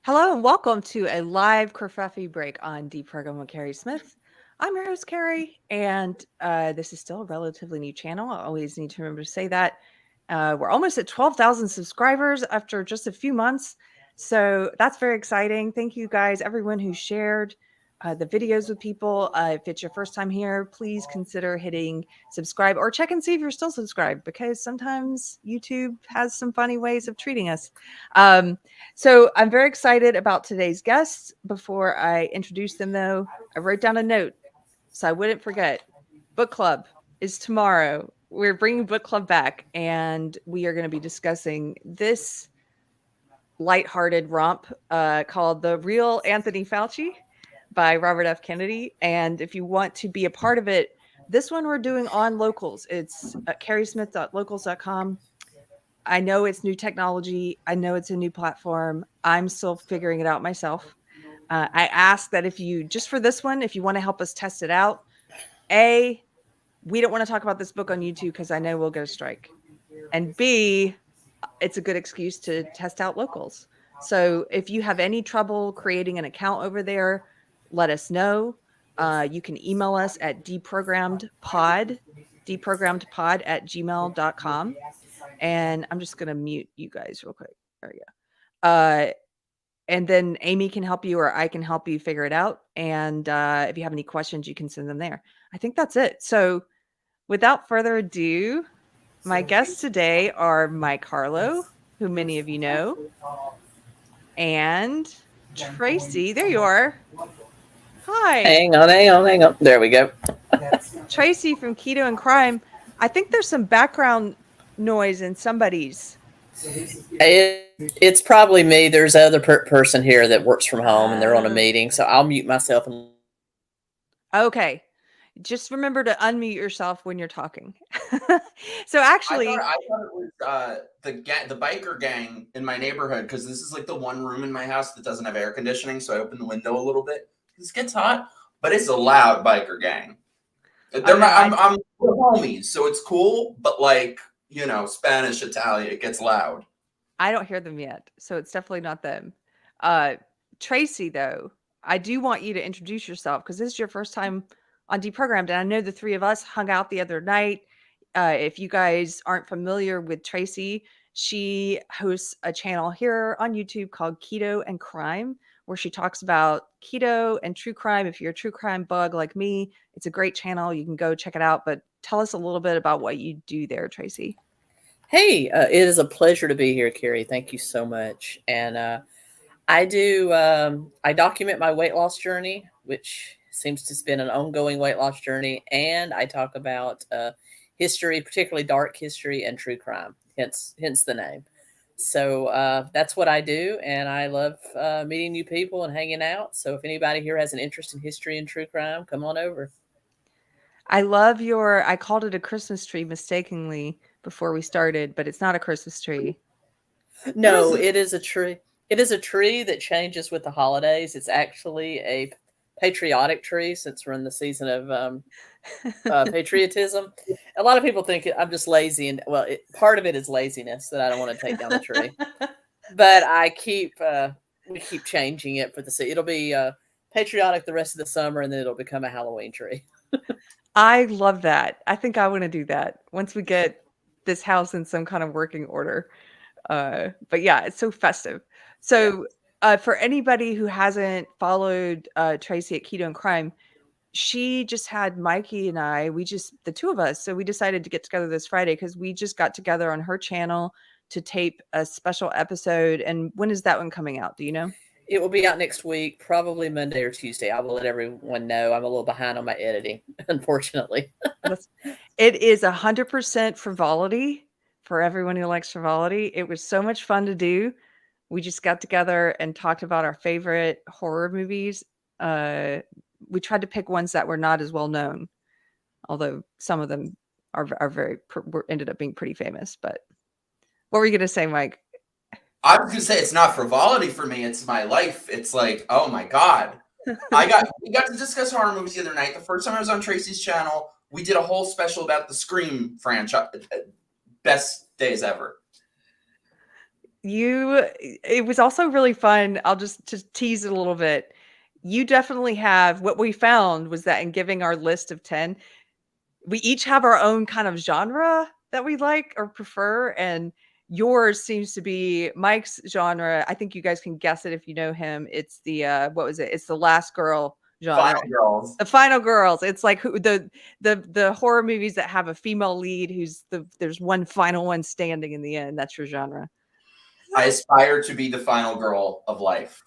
Hello and welcome to a live Kerfefe break on Deprogram with Carrie Smith. I'm your host, Carrie, and this is still a relatively new channel. I always need to remember to say that. We're almost at 12,000 subscribers after just a few months. So that's very exciting. Thank you guys, everyone who shared the videos with people. If it's your first time here, please consider hitting subscribe or check and see if you're still subscribed because sometimes YouTube has some funny ways of treating us. So I'm very excited about today's guests. Before I introduce them, though, I wrote down a note so I wouldn't forget. Book club is tomorrow. We're bringing book club back, and we are going to be discussing this lighthearted romp called The Real Anthony Fauci by Robert F. Kennedy. And if you want to be a part of it, this one we're doing on Locals. It's at carriesmith.locals.com. I know it's new technology. I know it's a new platform. I'm still figuring it out myself. I ask that if you, just for this one, if you want to help us test it out, we don't want to talk about this book on YouTube because I know we'll get a strike. And B, it's a good excuse to test out Locals. So if you have any trouble creating an account over there, let us know. You can email us at deprogrammedpod@gmail.com. And I'm just going to mute you guys real quick. There we go. And then Amy can help you or I can help you figure it out. And if you have any questions, you can send them there. I think that's it. So without further ado, my guests today are Mike Harlow, who many of you know, and Tracy. There you are. Hi. Hang on. There we go. Tracy from Keto and Crime. I think there's some background noise in somebody's. It's probably me. There's another person here that works from home and they're on a meeting, so I'll mute myself. Okay. Just remember to unmute yourself when you're talking. So actually, I thought it was the biker gang in my neighborhood because this is like the one room in my house that doesn't have air conditioning, so I open the window a little bit. This gets hot, but it's a loud biker gang. I'm homies, so it's cool, but like Spanish, Italian, it gets loud. I don't hear them yet, so it's definitely not them. Tracy, though, I do want you to introduce yourself because this is your first time on Deprogrammed, and I know the three of us hung out the other night. If you guys aren't familiar with Tracy, she hosts a channel here on YouTube called Keto and Crime, where she talks about keto and true crime. If you're a true crime bug like me, it's a great channel. You can go check it out. But tell us a little bit about what you do there, Tracy. Hey, it is a pleasure to be here, Carrie. Thank you so much. And I document my weight loss journey, which seems to have been an ongoing weight loss journey. And I talk about history, particularly dark history and true crime, hence the name. So that's what I do. And I love meeting new people and hanging out. So if anybody here has an interest in history and true crime, come on over. I love I called it a Christmas tree mistakenly before we started, but it's not a Christmas tree. No, it is a tree. It is a tree that changes with the holidays. It's actually a patriotic tree since we're in the season of patriotism. A lot of people think I'm just lazy, and part of it is laziness that I don't want to take down the tree. But we keep changing it for the season. It'll be patriotic the rest of the summer, and then it'll become a Halloween tree. I love that. I think I want to do that once we get this house in some kind of working order. But yeah, it's so festive. So for anybody who hasn't followed Tracy at Keto and Crime, she just had Mikey and I, the two of us. So we decided to get together this Friday because we just got together on her channel to tape a special episode. And when is that one coming out? Do you know? It will be out next week, probably Monday or Tuesday. I will let everyone know. I'm a little behind on my editing, unfortunately. It is 100% frivolity for everyone who likes frivolity. It was so much fun to do. We just got together and talked about our favorite horror movies. We tried to pick ones that were not as well known, although some of them ended up being pretty famous. But what were you going to say, Mike? I was gonna say it's not frivolity for me. It's my life. It's like, oh my god, we got to discuss horror movies the other night. The first time I was on Tracy's channel, we did a whole special about the Scream franchise. Best days ever. it was also really fun. I'll just tease it a little bit. You definitely have, what we found was that in giving our list of 10, we each have our own kind of genre that we like or prefer. And yours seems to be Mike's genre. I think you guys can guess it if you know him. It's the, what was it? It's the last girl genre. Final Girls. The Final Girls. It's like the horror movies that have a female lead there's one final one standing in the end. That's your genre. I aspire to be the final girl of life.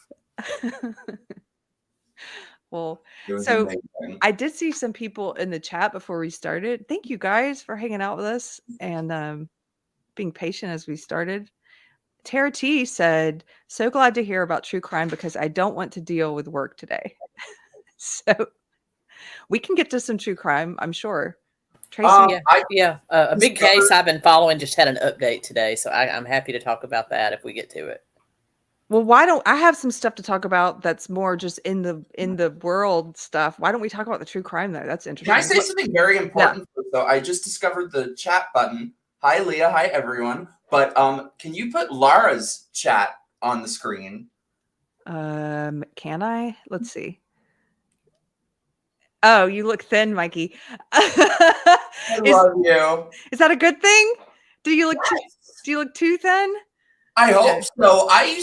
Well, It was so amazing. I did see some people in the chat before we started. Thank you guys for hanging out with us and being patient as we started. Tara T said, "So glad to hear about true crime because I don't want to deal with work today." So we can get to some true crime, I'm sure. Tracy, A big case I've been following just had an update today, so I'm happy to talk about that if we get to it. well, why don't I have some stuff to talk about that's more just in the world stuff? Why don't we talk about the true crime though? That's interesting. Can I say something very important? So I just discovered the chat button. Hi, Leah. Hi, everyone. But can you put Lara's chat on the screen? Can I? Let's see. Oh, you look thin, Mikey. I love you. Is that a good thing? Do you look too thin? I hope so. I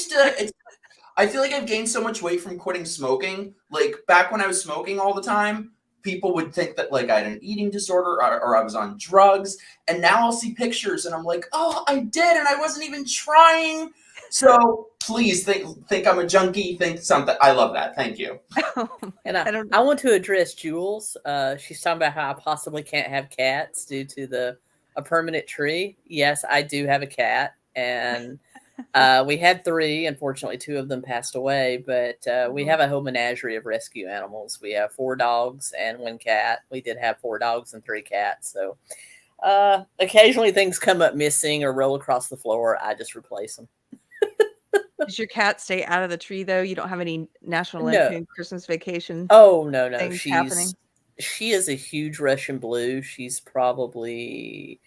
feel like I've gained so much weight from quitting smoking. Like back when I was smoking all the time, people would think that like I had an eating disorder or I was on drugs. And now I'll see pictures and I'm like, oh, I did, and I wasn't even trying. So please think I'm a junkie. Think something. I love that. Thank you. And I want to address Jules. She's talking about how I possibly can't have cats due to a permanent tree. Yes, I do have a cat, and we had 3. Unfortunately, 2 of them passed away, but we have a whole menagerie of rescue animals. We have 4 dogs and 1 cat. We did have 4 dogs and 3 cats. So occasionally things come up missing or roll across the floor. I just replace them. Does your cat stay out of the tree though? You don't have any National Lampoon Christmas Vacation? Oh, no. She is a huge Russian blue. She's probably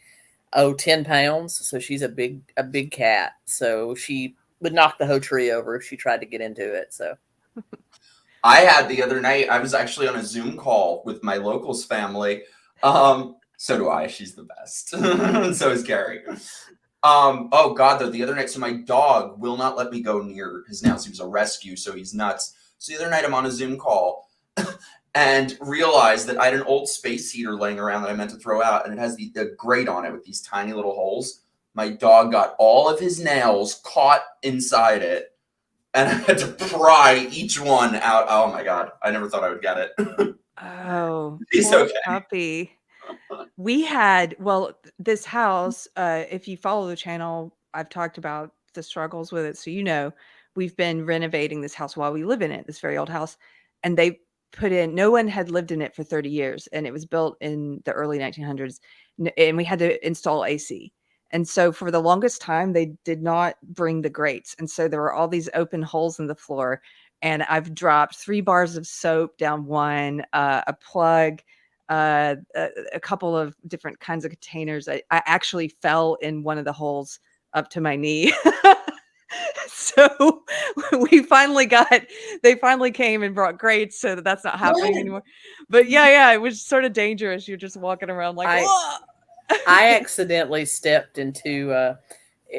10 pounds. So she's a big cat. So she would knock the whole tree over if she tried to get into it. So I had the other night, I was actually on a Zoom call with my locals family. So do I. She's the best. So is Carrie. Oh God, though, the other night, so my dog will not let me go near his nails. He was a rescue, so he's nuts. So the other night I'm on a Zoom call and realized that I had an old space heater laying around that I meant to throw out, and it has the grate on it with these tiny little holes. My dog got all of his nails caught inside it, and I had to pry each one out. Oh my God, I never thought I would get it. Oh, he's poor okay. Puppy. We had, this house, if you follow the channel, I've talked about the struggles with it. So, we've been renovating this house while we live in it, this very old house. And they no one had lived in it for 30 years. And it was built in the early 1900s. And we had to install AC. And so for the longest time, they did not bring the grates. And so there were all these open holes in the floor. And I've dropped 3 bars of soap down one, a plug, a couple of different kinds of containers. I actually fell in one of the holes up to my knee. So they finally came and brought grates so that's not happening anymore. But yeah, it was sort of dangerous. You're just walking around like, I accidentally stepped into,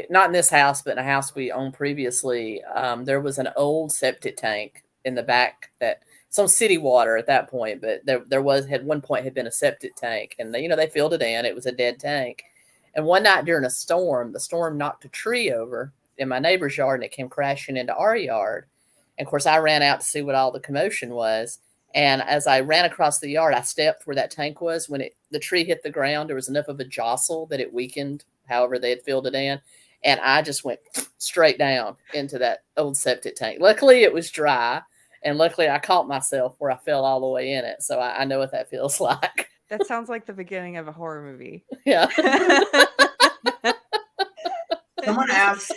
not in this house, but in a house we owned previously. There was an old septic tank in the back that some city water at that point, but had one point had been a septic tank, and they filled it in. It was a dead tank. And one night during a storm, the storm knocked a tree over in my neighbor's yard, and it came crashing into our yard. And of course, I ran out to see what all the commotion was. And as I ran across the yard, I stepped where that tank was. When the tree hit the ground, there was enough of a jostle that it weakened, however they had filled it in. And I just went straight down into that old septic tank. Luckily, it was dry. And luckily, I caught myself where I fell all the way in it. So I know what that feels like. That sounds like the beginning of a horror movie. Yeah. Someone asked,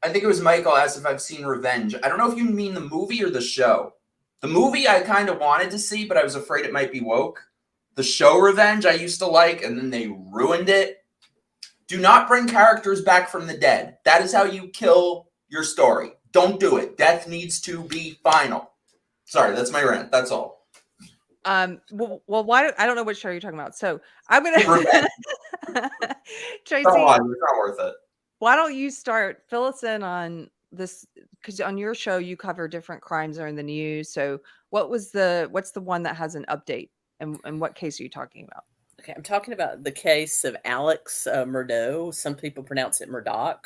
I think it was Michael asked if I've seen Revenge. I don't know if you mean the movie or the show. The movie I kind of wanted to see, but I was afraid it might be woke. The show Revenge I used to like, and then they ruined it. Do not bring characters back from the dead. That is how you kill your story. Don't do it. Death needs to be final. Sorry, that's my rant. That's all. Well, why? I don't know what show you're talking about. So I'm gonna Tracy. Come on, it's not worth it. Why don't you fill us in on this? Because on your show you cover different crimes that are in the news. So what's the one that has an update, and what case are you talking about? Okay, I'm talking about the case of Alex Murdo. Some people pronounce it Murdaugh,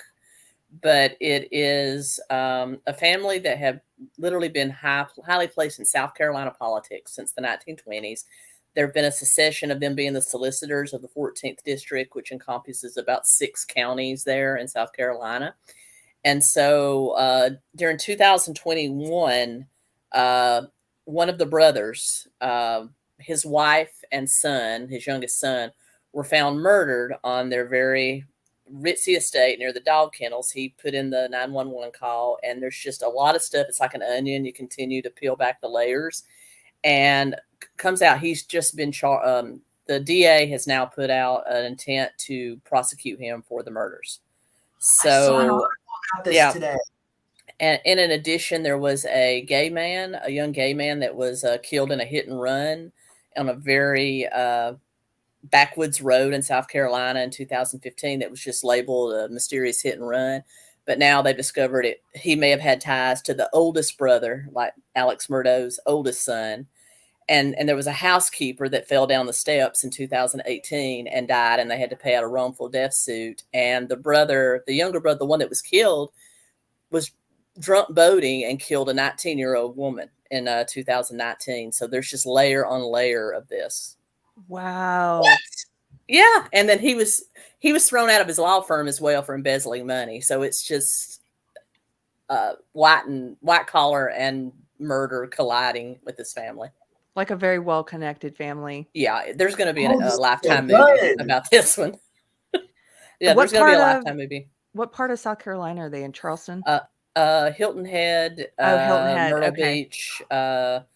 but it is a family that have literally been highly placed in South Carolina politics since the 1920s. There have been a succession of them being the solicitors of the 14th district, which encompasses about 6 counties there in South Carolina. And so during 2021, one of the brothers, his wife and son, his youngest son, were found murdered on their very ritzy estate near the dog kennels. He put in the 911 call, and there's just a lot of stuff. It's like an onion. You continue to peel back the layers, and comes out he's just been charged. The DA has now put out an intent to prosecute him for the murders. So, I saw an article about this today. And in addition, there was a young gay man that was killed in a hit and run on a very backwoods road in South Carolina in 2015 that was just labeled a mysterious hit and run. But now they've discovered he may have had ties to the oldest brother, like Alex Murdo's oldest son. And there was a housekeeper that fell down the steps in 2018 and died, and they had to pay out a wrongful death suit. And the younger brother, the one that was killed, was drunk boating and killed a 19-year-old woman in 2019. So there's just layer on layer of this. Wow. What? Yeah. And then he was thrown out of his law firm as well for embezzling money. So it's just white collar and murder colliding with his family. Like a very well-connected family. Yeah, there's going to be a Lifetime movie about this one. Yeah, there's going to be a Lifetime movie. What part of South Carolina are they in? Charleston? Hilton Head, Hilton Head, Myrtle Beach, Beaumont.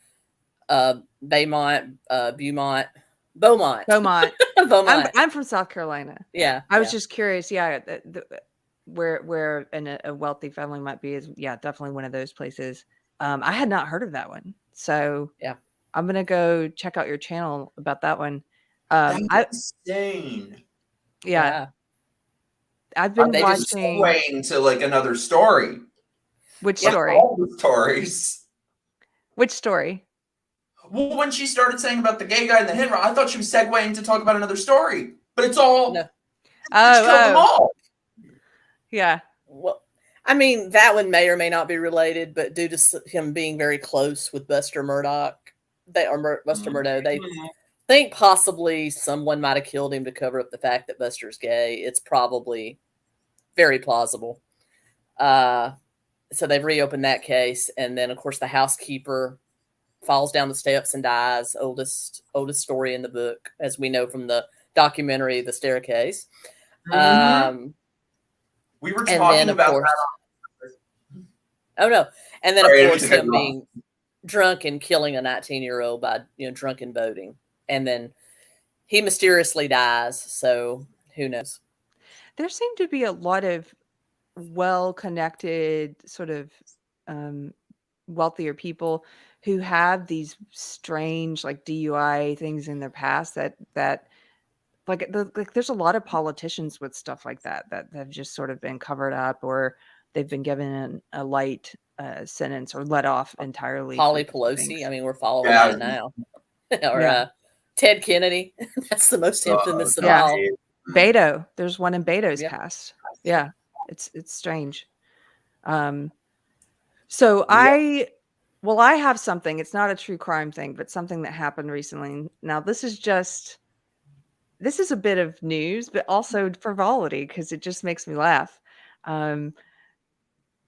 Beaumont. Beaumont. I'm from South Carolina. Yeah, I was just curious. Yeah, where a wealthy family might be is definitely one of those places. I had not heard of that one, so yeah. I'm gonna go check out your channel about that one. That's insane. Yeah. I've been watching. Just segueing to like another story. Which story? All the stories. Which story? Well, when she started saying about the gay guy and the hit run, I thought she was segueing to talk about another story, but it's all. No. Them all. Yeah. Well, I mean, that one may or may not be related, but due to him being very close with Buster Murdaugh, Buster Murdo, they think possibly someone might have killed him to cover up the fact that Buster's gay. It's probably very plausible. So they've reopened that case, and then of course the housekeeper falls down the steps and dies. Oldest story in the book, as we know from the documentary The Staircase. We were talking about that. Oh no! And then of course him being drunk and killing a 19-year-old by drunken boating, and then he mysteriously dies. So who knows? There seem to be a lot of well-connected, sort of wealthier people who have these strange like DUI things in their past that there's a lot of politicians with stuff like that have just sort of been covered up, or they've been given a light sentence or let off entirely. Polly Pelosi. I mean, we're following that now. Or Ted Kennedy. That's the most infamous of all. Beto. There's one in Beto's past. Yeah. It's strange. So I have something. It's not a true crime thing, but something that happened recently. Now, this is a bit of news, but also frivolity, because it just makes me laugh.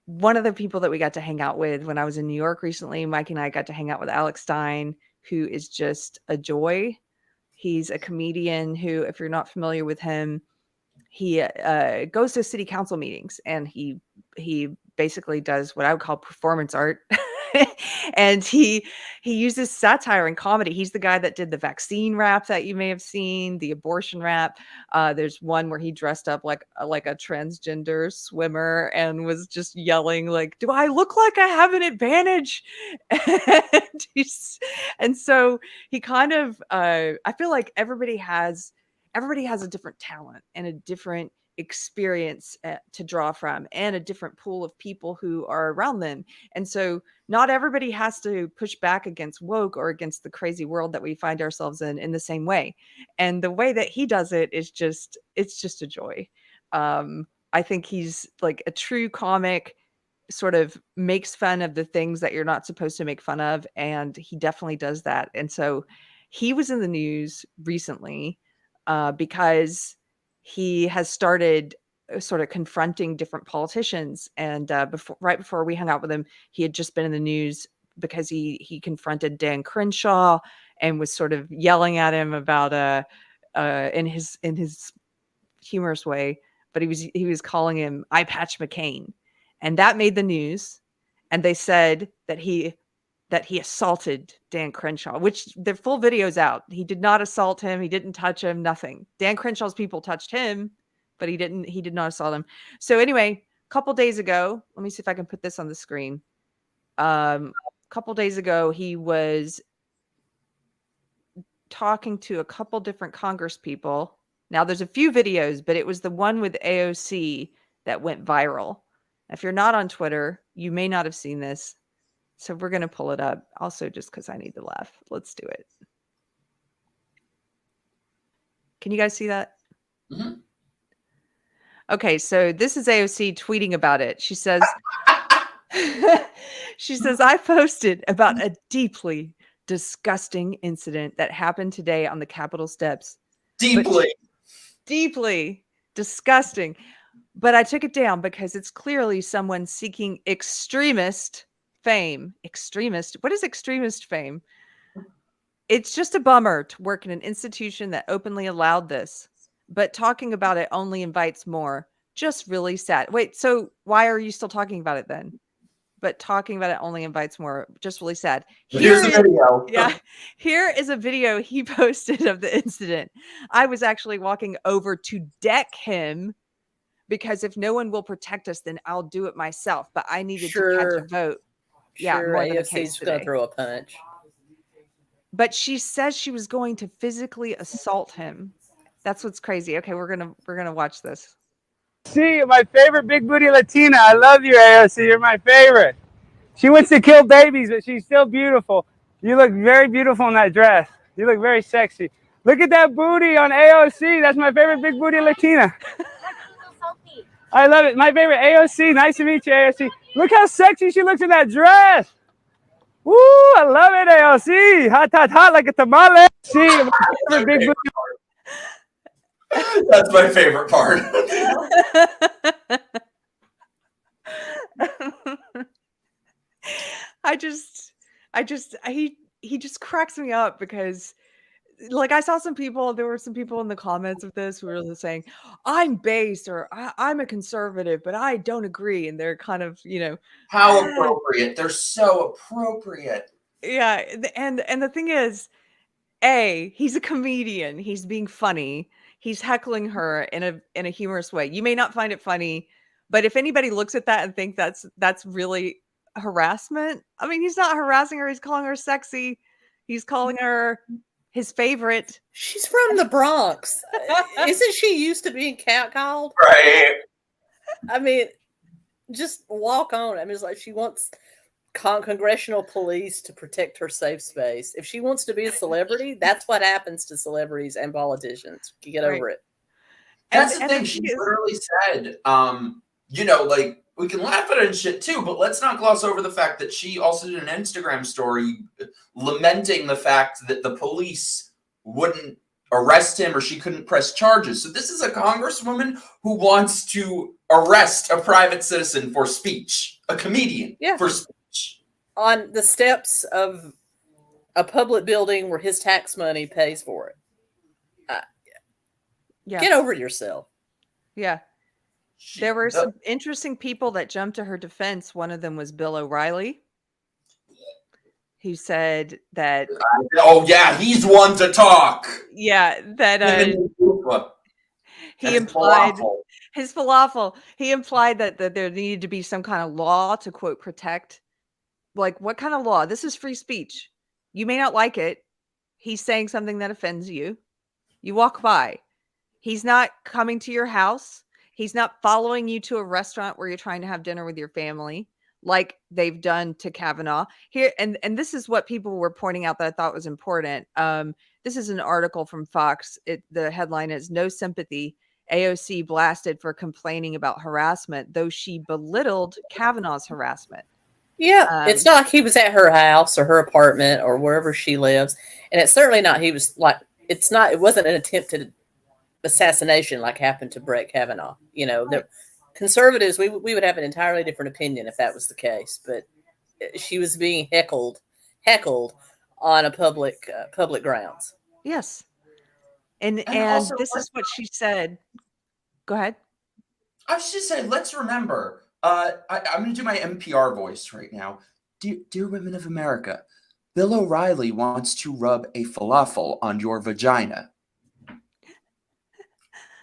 One of the people that we got to hang out with when I was in New York recently, Mike and I got to hang out with Alex Stein, who is just a joy. He's a comedian who, if you're not familiar with him, he goes to city council meetings, and he basically does what I would call performance art. And he uses satire and comedy. He's the guy that did the vaccine rap that you may have seen, the abortion rap. There's one where he dressed up like a transgender swimmer and was just yelling like, "Do I look like I have an advantage?" And so he kind of, I feel like everybody has a different talent and a different experience to draw from, and a different pool of people who are around them. And so not everybody has to push back against woke or against the crazy world that we find ourselves in the same way. And the way that he does it is it's just a joy. I think he's like a true comic, sort of makes fun of the things that you're not supposed to make fun of, and he definitely does that. And so he was in the news recently because he has started sort of confronting different politicians. And right before we hung out with him, he had just been in the news because he confronted Dan Crenshaw and was sort of yelling at him about in his humorous way, but he was calling him Eye Patch McCain, and that made the news. And they said that he assaulted Dan Crenshaw, which the full video's out. He did not assault him. He didn't touch him, nothing. Dan Crenshaw's people touched him, but he did not assault him. So anyway, a couple days ago, let me see if I can put this on the screen. A couple days ago, he was talking to a couple different Congress people. Now there's a few videos, but it was the one with AOC that went viral. If you're not on Twitter, you may not have seen this. So we're going to pull it up also just because I need to laugh. Let's do it. Can you guys see that? Mm-hmm. Okay, so this is AOC tweeting about it. She says, I posted about a deeply disgusting incident that happened today on the Capitol steps. Deeply disgusting. But I took it down because it's clearly someone seeking extremist fame. Extremist? What is extremist fame? It's just a bummer to work in an institution that openly allowed this, but talking about it only invites more. Just really sad. Wait, so why are you still talking about it then? But talking about it only invites more. Just really sad. Here's a video. Yeah, here is a video he posted of the incident. I was actually walking over to deck him because if no one will protect us, then I'll do it myself. But I needed to catch a vote. Yeah, more than a case today. Gonna throw a punch. But she says she was going to physically assault him. That's what's crazy. Okay, we're gonna watch this. See, my favorite big booty Latina. I love you, AOC. You're my favorite. She wants to kill babies, but she's still beautiful. You look very beautiful in that dress. You look very sexy. Look at that booty on AOC. That's my favorite big booty Latina. I love it. My favorite AOC. Nice to meet you, AOC. Look how sexy she looks in that dress. Woo, I love it, AOC. Hot, hot, hot like a tamale. See, my favorite big booty. That's my favorite part. He just cracks me up because, like, I saw there were some people in the comments of this who were saying, I'm based or I'm a conservative, but I don't agree. And they're kind of, how appropriate. They're so appropriate. Yeah. And the thing is, he's a comedian. He's being funny. He's heckling her in a humorous way. You may not find it funny, but if anybody looks at that and think that's really harassment, I mean, he's not harassing her. He's calling her sexy. He's calling her his favorite. She's from the Bronx. Isn't she used to being catcalled? Right. I mean, just walk on. I mean, it's like she wants congressional police to protect her safe space. If she wants to be a celebrity, that's what happens to celebrities and politicians. You get over it. That's the thing. She literally said, like, we can laugh at it and shit too, but let's not gloss over the fact that she also did an Instagram story lamenting the fact that the police wouldn't arrest him or she couldn't press charges. So this is a congresswoman who wants to arrest a private citizen for speech, a comedian for speech. On the steps of a public building where his tax money pays for it. Get over yourself. Yeah. There were some interesting people that jumped to her defense. One of them was Bill O'Reilly. who said that. Oh yeah, he's one to talk. Yeah, that he And implied falafel. his falafel. He implied that there needed to be some kind of law to quote protect. Like, what kind of law? This is free speech. You may not like it. He's saying something that offends you. You walk by. He's not coming to your house. He's not following you to a restaurant where you're trying to have dinner with your family, like they've done to Kavanaugh. Here, and this is what people were pointing out that I thought was important. This is an article from Fox. The headline is "No Sympathy. AOC blasted for complaining about harassment, though she belittled Kavanaugh's harassment." Yeah, it's not like he was at her house or her apartment or wherever she lives, and it's certainly not. He was like, it's not. It wasn't an attempted assassination like happened to Brett Kavanaugh. You know, the conservatives, we would have an entirely different opinion if that was the case. But she was being heckled on a public grounds. Yes, and also, this is what she said. Go ahead. I was just saying, let's remember. I'm going to do my NPR voice right now. Dear women of America, Bill O'Reilly wants to rub a falafel on your vagina.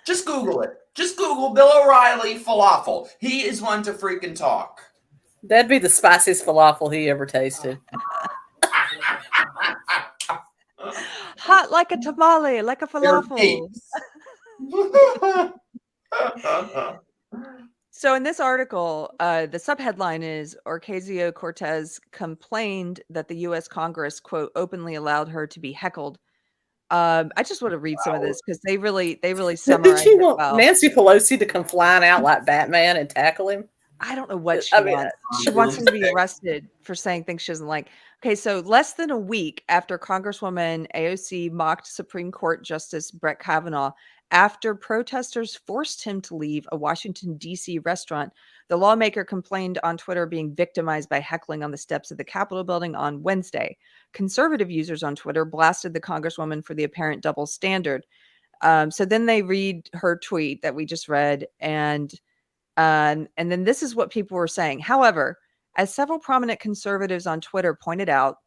Just Google it. Just Google Bill O'Reilly falafel. He is one to freaking talk. That'd be the spiciest falafel he ever tasted. Hot like a tamale, like a falafel. So in this article, the subheadline is Ocasio-Cortez complained that the U.S. Congress, quote, openly allowed her to be heckled. I just want to read some of this because they really summarize Did she it want well. Nancy Pelosi to come flying out like Batman and tackle him? I don't know what she wants. She wants him to be arrested for saying things she doesn't like. Okay, so less than a week after Congresswoman AOC mocked Supreme Court Justice Brett Kavanaugh after protesters forced him to leave a Washington, D.C. restaurant, the lawmaker complained on Twitter being victimized by heckling on the steps of the Capitol building on Wednesday. Conservative users on Twitter blasted the Congresswoman for the apparent double standard. So then they read her tweet that we just read, and then this is what people were saying. However, as several prominent conservatives on Twitter pointed out,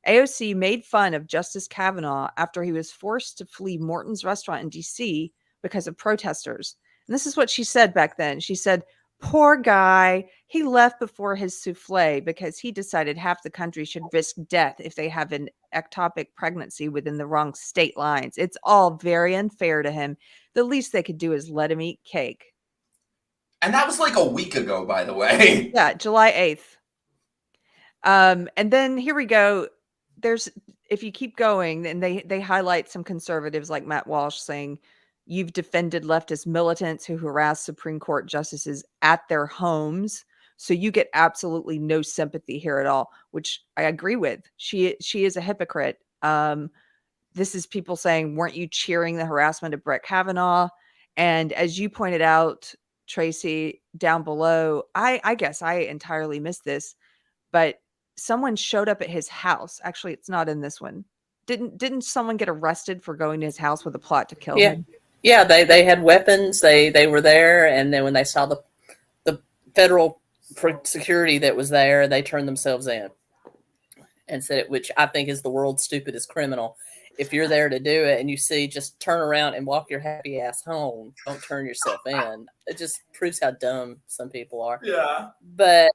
AOC made fun of Justice Kavanaugh after he was forced to flee Morton's restaurant in D.C. because of protesters. And this is what she said back then. She said, "Poor guy, he left before his souffle because he decided half the country should risk death if they have an ectopic pregnancy within the wrong state lines. It's all very unfair to him. The least they could do is let him eat cake." And that was like a week ago, by the way. Yeah, July 8th. And then here we go. If you keep going, and they highlight some conservatives like Matt Walsh saying, "You've defended leftist militants who harass Supreme Court justices at their homes, so you get absolutely no sympathy here at all," which I agree with. She is a hypocrite. This is people saying, "Weren't you cheering the harassment of Brett Kavanaugh?" And as you pointed out, Tracy, down below, I guess I entirely missed this, but someone showed up at his house. Actually, it's not in this one. Didn't someone get arrested for going to his house with a plot to kill him? Yeah, they had weapons. They were there, and then when they saw the federal security that was there, they turned themselves in and said it, which I think is the world's stupidest criminal. If you're there to do it and you see, just turn around and walk your happy ass home. Don't turn yourself in. It just proves how dumb some people are. Yeah. But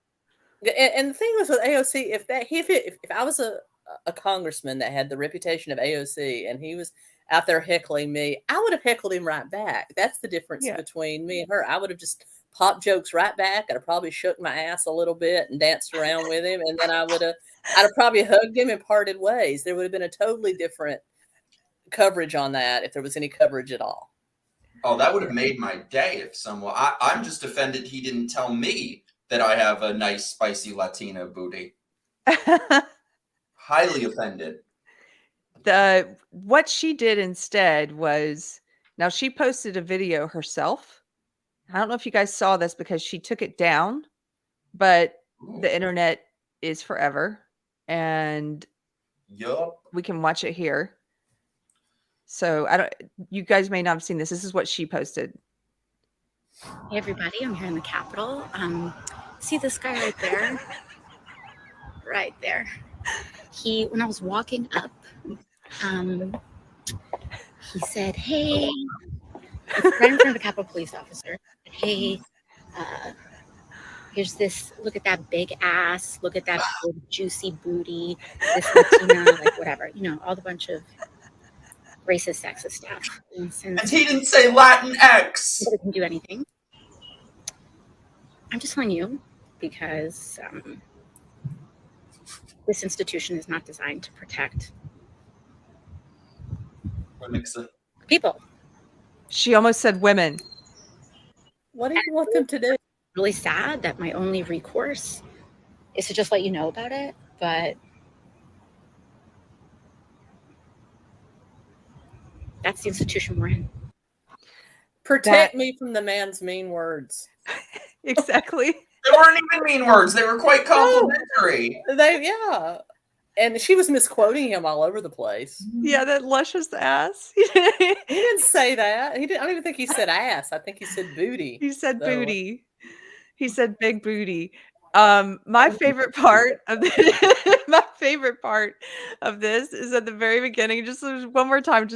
and the thing was with AOC, if I was a congressman that had the reputation of AOC and he was out there heckling me, I would have heckled him right back. That's the difference between me and her. I would have just popped jokes right back. I'd have probably shook my ass a little bit and danced around with him, and then I'd have probably hugged him and parted ways. There would have been a totally different coverage on that if there was any coverage at all. Oh, that would have made my day if someone. I'm just offended he didn't tell me that I have a nice, spicy Latino booty. Highly offended. What she did instead was, now she posted a video herself. I don't know if you guys saw this because she took it down, but the internet is forever, and we can watch it here. So you guys may not have seen this. This is what she posted. Hey everybody, I'm here in the Capitol. See this guy right there? Right there. When I was walking up, he said, "Hey," right in front of the Capitol Police officer. "Hey, here's this. Look at that big ass. Look at that big juicy booty. This Latina, like whatever. All the bunch of racist, sexist stuff." And And since he didn't say Latinx. nobody can do anything, I'm just telling you because this institution is not designed to protect people. She almost said women. What do you want them to do? Really sad that my only recourse is to just let you know about it, but that's the institution we're in. Protect me from the man's mean words. Exactly. They weren't even mean words. They were quite complimentary. Yeah. And she was misquoting him all over the place. Yeah, that luscious ass. He didn't say that. I don't even think he said ass. I think he said booty. He said booty. He said big booty. My favorite part of this is at the very beginning. Just one more time,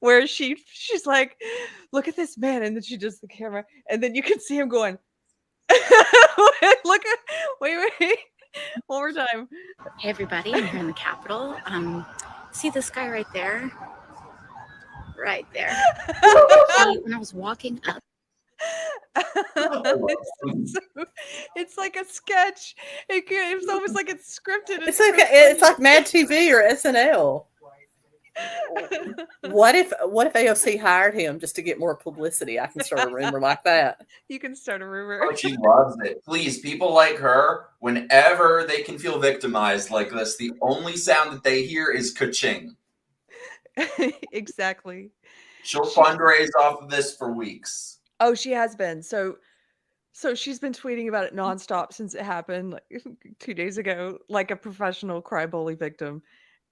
where she's like, "Look at this man," and then she does the camera, and then you can see him going. Look at wait, one more time. Hey everybody, I'm here in the Capitol. See this guy right there? Right there. When I was walking up. It's like a sketch. It's almost like it's scripted. It's like Mad TV or SNL. What if AOC hired him just to get more publicity? I can start a rumor like that. You can start a rumor. Oh, she loves it. Please, people like her, whenever they can feel victimized like this, the only sound that they hear is ka-ching. Exactly. She'll fundraise off of this for weeks. Oh, she has been. So she's been tweeting about it nonstop since it happened, like 2 days ago, like a professional cry bully victim.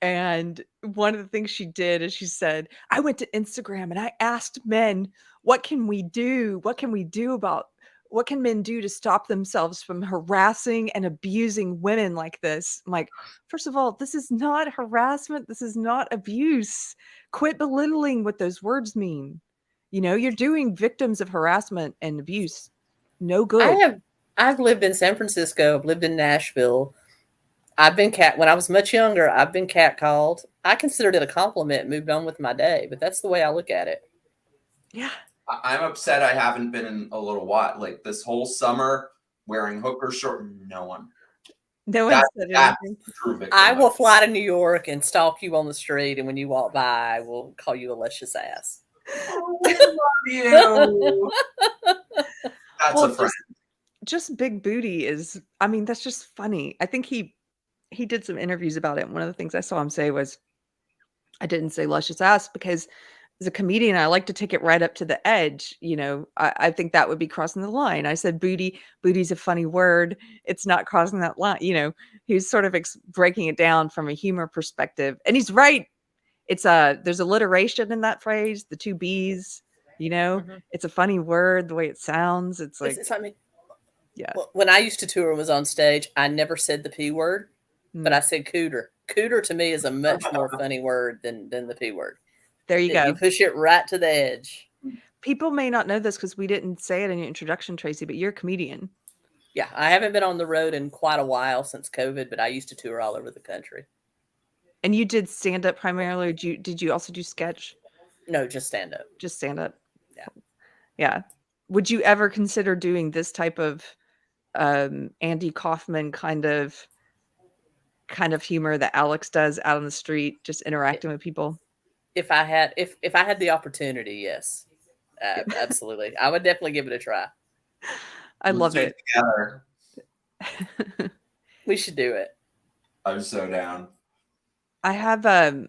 And one of the things she did is she said, "I went to Instagram and I asked men, what can we do? What can men do to stop themselves from harassing and abusing women like this?" I'm like, first of all, this is not harassment. This is not abuse. Quit belittling what those words mean. You're doing victims of harassment and abuse no good. I've lived in San Francisco. I've lived in Nashville. When I was much younger, I've been catcalled. I considered it a compliment and moved on with my day, but that's the way I look at it. Yeah. I'm upset I haven't been in a little while. Like this whole summer wearing hooker short, no one said anything. I will fly to New York and stalk you on the street, and when you walk by, I will call you a luscious ass. Oh, I love you. That's a friend. Just big booty is, that's just funny. I think he did some interviews about it. One of the things I saw him say was, "I didn't say luscious ass because as a comedian, I like to take it right up to the edge. I think that would be crossing the line. I said booty. Booty's a funny word. It's not crossing that line." He was sort of breaking it down from a humor perspective. And he's right. There's alliteration in that phrase, the two B's, it's a funny word, the way it sounds. It's like, yeah. When I used to tour and was on stage, I never said the P word, but I said cooter. Cooter to me is a much more funny word than the P word. There you go. You push it right to the edge. People may not know this because we didn't say it in your introduction, Tracy, but you're a comedian. Yeah, I haven't been on the road in quite a while since COVID, but I used to tour all over the country. And you did stand up primarily, or did you also do sketch? No, just stand up. Just stand up. Yeah. Yeah. Would you ever consider doing this type of Andy Kaufman kind of humor that Alex does out on the street, just interacting with people? If I had the opportunity, yes, absolutely, I would definitely give it a try. I love it. Together. We should do it. I'm so down. I have there's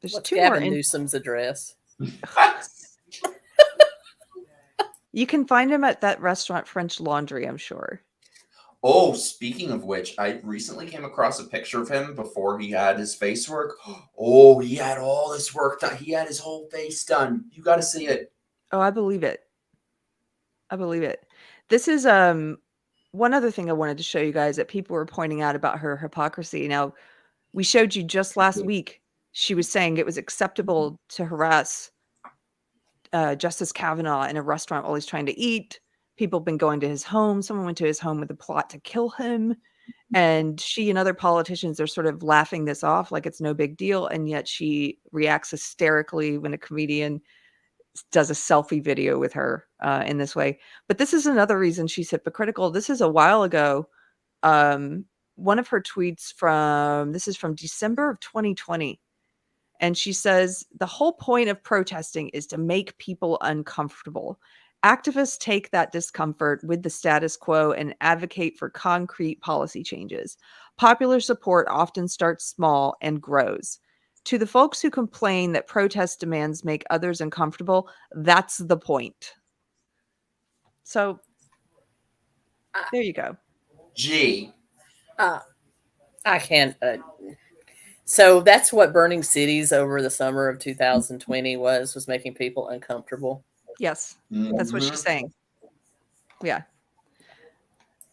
What's two Gavin more. Newsom's address? You can find him at that restaurant, French Laundry, I'm sure. Oh, speaking of which, I recently came across a picture of him before he had his face work. Oh, he had all this work done. He had his whole face done. You got to see it. Oh, I believe it. This is one other thing I wanted to show you guys that people were pointing out about her hypocrisy. Now, we showed you just last week, she was saying it was acceptable to harass Justice Kavanaugh in a restaurant while he's trying to eat. People have been going to his home. Someone went to his home with a plot to kill him. And she and other politicians are sort of laughing this off like it's no big deal. And yet she reacts hysterically when a comedian does a selfie video with her in this way. But this is another reason she's hypocritical. This is a while ago. One of her tweets this is from December of 2020. And she says, the whole point of protesting is to make people uncomfortable. Activists take that discomfort with the status quo and advocate for concrete policy changes. Popular support often starts small and grows. To the folks who complain that protest demands make others uncomfortable, that's the point. So there you go. Gee. I can't. So that's what burning cities over the summer of 2020 was making people uncomfortable. Yes, that's what she's saying. Yeah.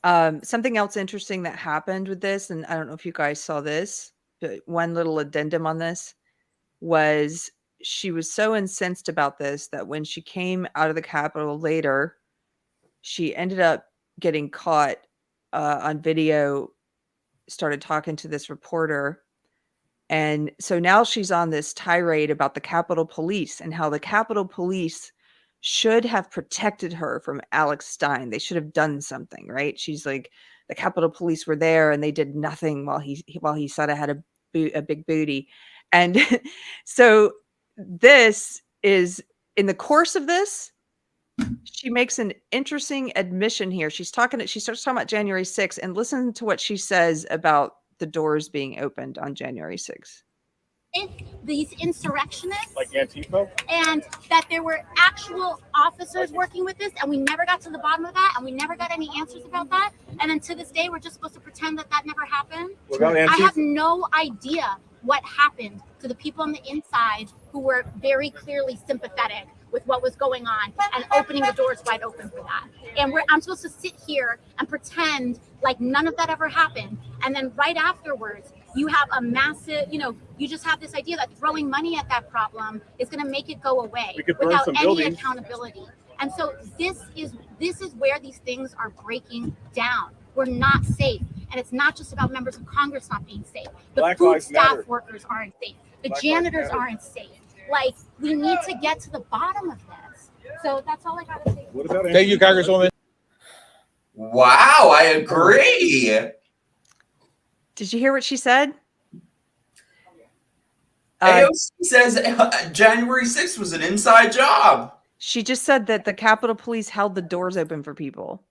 Something else interesting that happened with this, and I don't know if you guys saw this, but one little addendum on this was she was so incensed about this that when she came out of the Capitol later, she ended up getting caught on video, started talking to this reporter. And so now she's on this tirade about the Capitol Police and how the Capitol Police should have protected her from Alex Stein. They should have done something, right? She's like, the Capitol Police were there and they did nothing while he said I had a big booty. And so this is, in the course of this, she makes an interesting admission here. She starts talking about January 6th, and listen to what she says about the doors being opened on January 6th. These insurrectionists, like Antifa, and that there were actual officers working with this, and we never got to the bottom of that, and we never got any answers about that. And then to this day, we're just supposed to pretend that never happened. I have no idea what happened to the people on the inside who were very clearly sympathetic with what was going on and opening the doors wide open for that. And I'm supposed to sit here and pretend like none of that ever happened. And then right afterwards, you have a massive, you just have this idea that throwing money at that problem is going to make it go away without any accountability. And so this is where these things are breaking down. We're not safe. And it's not just about members of Congress not being safe. The food staff workers aren't safe. The janitors aren't safe. Like, we need to get to the bottom of this. So that's all I got to say. Thank you, Congresswoman. Wow, I agree. Did you hear what she said? AOC says January 6th was an inside job. She just said that the Capitol Police held the doors open for people.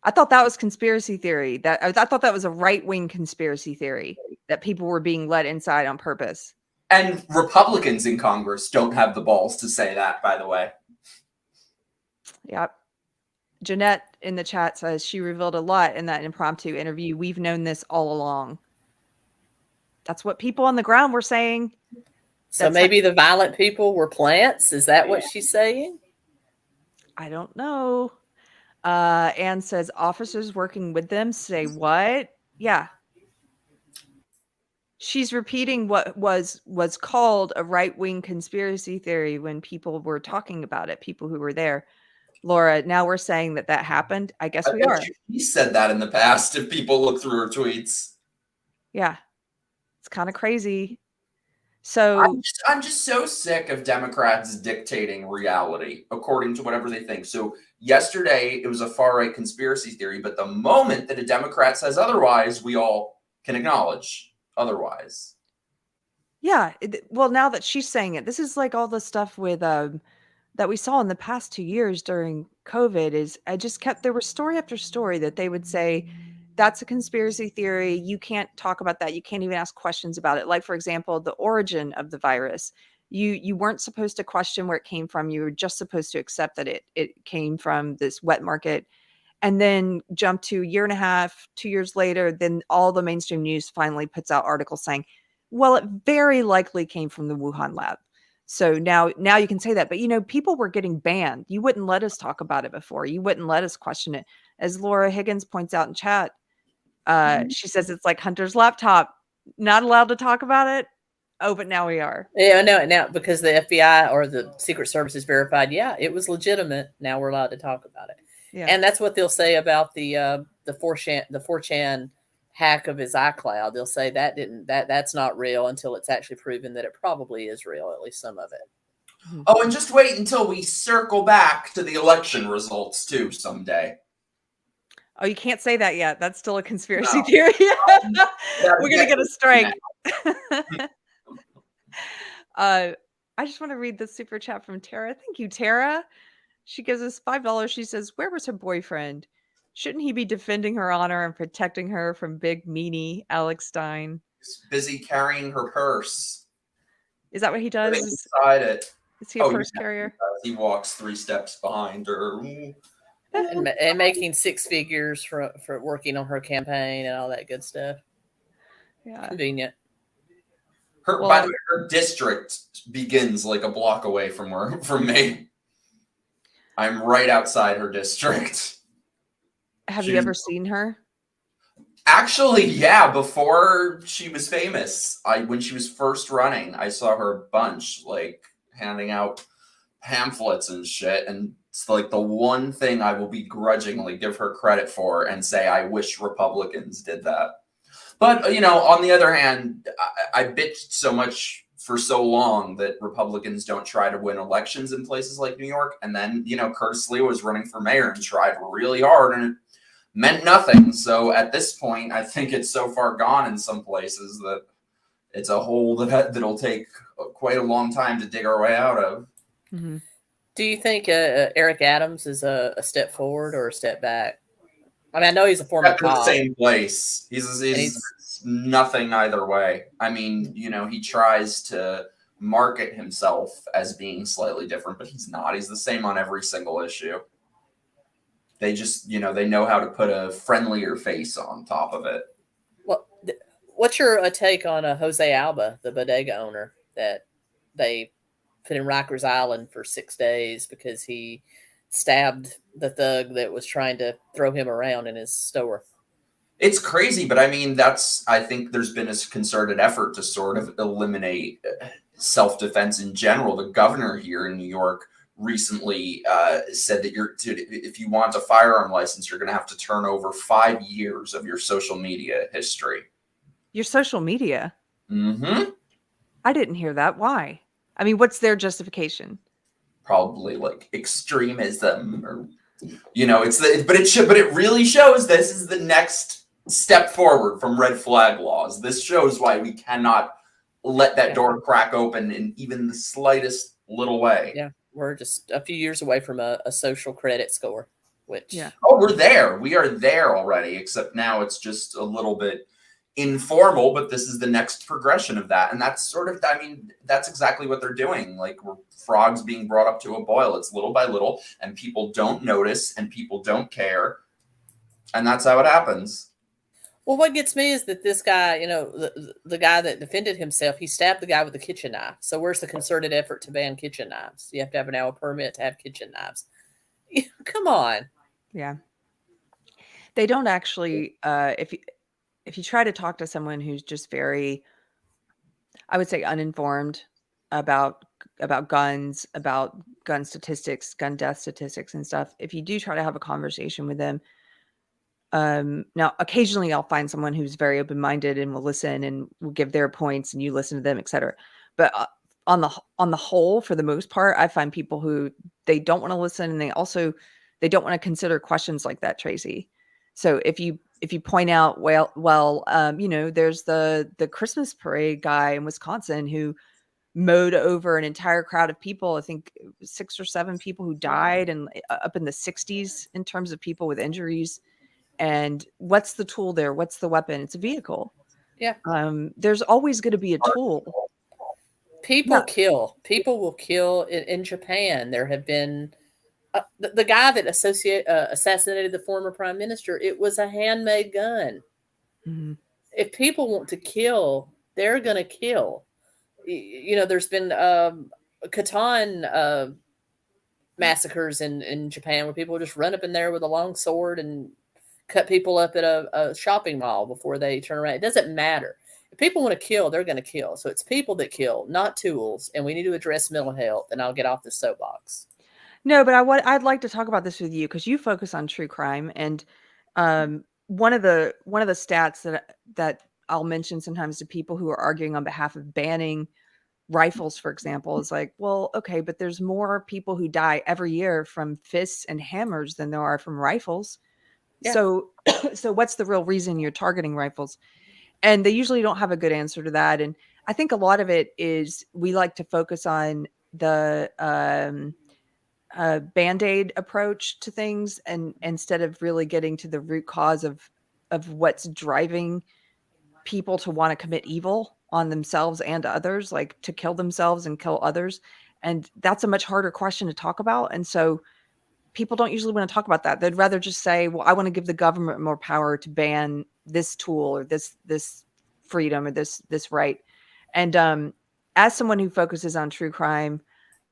I thought that was conspiracy theory. I thought that was a right-wing conspiracy theory, that people were being let inside on purpose. And Republicans in Congress don't have the balls to say that, by the way. Yep. Jeanette in the chat says she revealed a lot in that impromptu interview. We've known this all along. That's what people on the ground were saying. So maybe the violent people were plants? Is that what she's saying? I don't know. Anne says officers working with them say what? Yeah. She's repeating what was called a right-wing conspiracy theory when people were talking about it, people who were there. Laura, now we're saying that happened. I guess we are. She said that in the past if people look through her tweets. Yeah. It's kind of crazy. So I'm just so sick of Democrats dictating reality according to whatever they think. So yesterday it was a far-right conspiracy theory, but the moment that a Democrat says otherwise, we all can acknowledge otherwise. Yeah. Well, now that she's saying it, this is like all the stuff with that we saw in the past 2 years during COVID. Is there was story after story that they would say, that's a conspiracy theory. You can't talk about that. You can't even ask questions about it. Like, for example, the origin of the virus. You weren't supposed to question where it came from. You were just supposed to accept that it came from this wet market. And then jump to a year and a half, 2 years later, then all the mainstream news finally puts out articles saying, well, it very likely came from the Wuhan lab. So now you can say that. But, people were getting banned. You wouldn't let us talk about it before. You wouldn't let us question it. as Laura Higgins points out in chat. She says it's like Hunter's laptop. Not allowed to talk about it. Oh, but now we are. Yeah, no, now because the FBI or the Secret Service is verified, yeah, it was legitimate. Now we're allowed to talk about it. Yeah. And that's what they'll say about the 4chan hack of his iCloud. They'll say that's not real until it's actually proven that it probably is real, at least some of it. Oh, and just wait until we circle back to the election results too someday. Oh, you can't say that yet. That's still a conspiracy theory. We're gonna get a strike. I just want to read the super chat from Tara. Thank you, Tara. She gives us $5. She says, "Where was her boyfriend? Shouldn't he be defending her honor and protecting her from big meanie Alex Stein?" He's busy carrying her purse. Is that what he does? Inside it. Is he a purse carrier? He walks 3 steps behind her. And making 6 figures for working on her campaign and all that good stuff. Yeah. Convenient. By the way, her district begins like a block away from me. I'm right outside her district. Have you ever seen her? Actually, yeah. Before she was famous, when she was first running, I saw her a bunch, like handing out pamphlets and shit. And it's like the one thing I will begrudgingly give her credit for and say I wish Republicans did that. But, on the other hand, I bitched so much for so long that Republicans don't try to win elections in places like New York. And then, Curtis Lee was running for mayor and tried really hard and it meant nothing. So at this point, I think it's so far gone in some places that it's a hole that'll take quite a long time to dig our way out of. Mm-hmm. Do you think Eric Adams is a step forward or a step back? I mean, I know he's a former cop. The same place. He's nothing either way. I mean, he tries to market himself as being slightly different, but he's not. He's the same on every single issue. They just, they know how to put a friendlier face on top of it. Well, what's your take on Jose Alba, the bodega owner that they put in Rikers Island for 6 days because he stabbed the thug that was trying to throw him around in his store? It's crazy, but I mean, I think there's been a concerted effort to sort of eliminate self-defense in general. The governor here in New York recently said that if you want a firearm license, you're going to have to turn over 5 years of your social media history. Your social media? Mm-hmm. I didn't hear that. Why? I mean, what's their justification? Probably like extremism, or but it really shows this is the next step forward from red flag laws. This shows why we cannot let that door crack open in even the slightest little way. Yeah, we're just a few years away from a social credit score, which we're there. We are there already, except now it's just a little bit informal, but this is the next progression of that. And that's that's exactly what they're doing. Like, we're frogs being brought up to a boil. It's little by little, and people don't notice and people don't care. And that's how it happens. Well, what gets me is that this guy, the guy that defended himself, he stabbed the guy with a kitchen knife. So where's the concerted effort to ban kitchen knives? You have to have an hour permit to have kitchen knives. Come on. Yeah. They don't actually, if you try to talk to someone who's just very, I would say, uninformed about guns, about gun statistics, gun death statistics and stuff, if you do try to have a conversation with them, now occasionally I'll find someone who's very open-minded and will listen and will give their points and you listen to them, etc. But on the whole, for the most part, I find people who they don't want to listen, and they don't want to consider questions like that, Tracy. So if you point out, there's the Christmas parade guy in Wisconsin who mowed over an entire crowd of people. I think 6 or 7 people who died, and up in the 60s in terms of people with injuries. And what's the tool there? What's the weapon? It's a vehicle. Yeah. There's always going to be a tool. People will kill in Japan. There have been the guy that assassinated the former prime minister. It was a handmade gun. Mm-hmm. If people want to kill, they're going to kill. There's been Catan massacres in Japan where people just run up in there with a long sword and cut people up at a shopping mall before they turn around. It doesn't matter. If people want to kill, they're going to kill. So it's people that kill, not tools. And we need to address mental health. And I'll get off the soapbox. No, but I'd like to talk about this with you because you focus on true crime, and one of the stats that I'll mention sometimes to people who are arguing on behalf of banning rifles, for example, is like, well, okay, but there's more people who die every year from fists and hammers than there are from rifles. Yeah. So what's the real reason you're targeting rifles? And they usually don't have a good answer to that. And I think a lot of it is we like to focus on the Band-Aid approach to things, and instead of really getting to the root cause of what's driving people to want to commit evil on themselves and others, like to kill themselves and kill others. And that's a much harder question to talk about. And so people don't usually want to talk about that. They'd rather just say, well, I want to give the government more power to ban this tool or this freedom or this right. And as someone who focuses on true crime,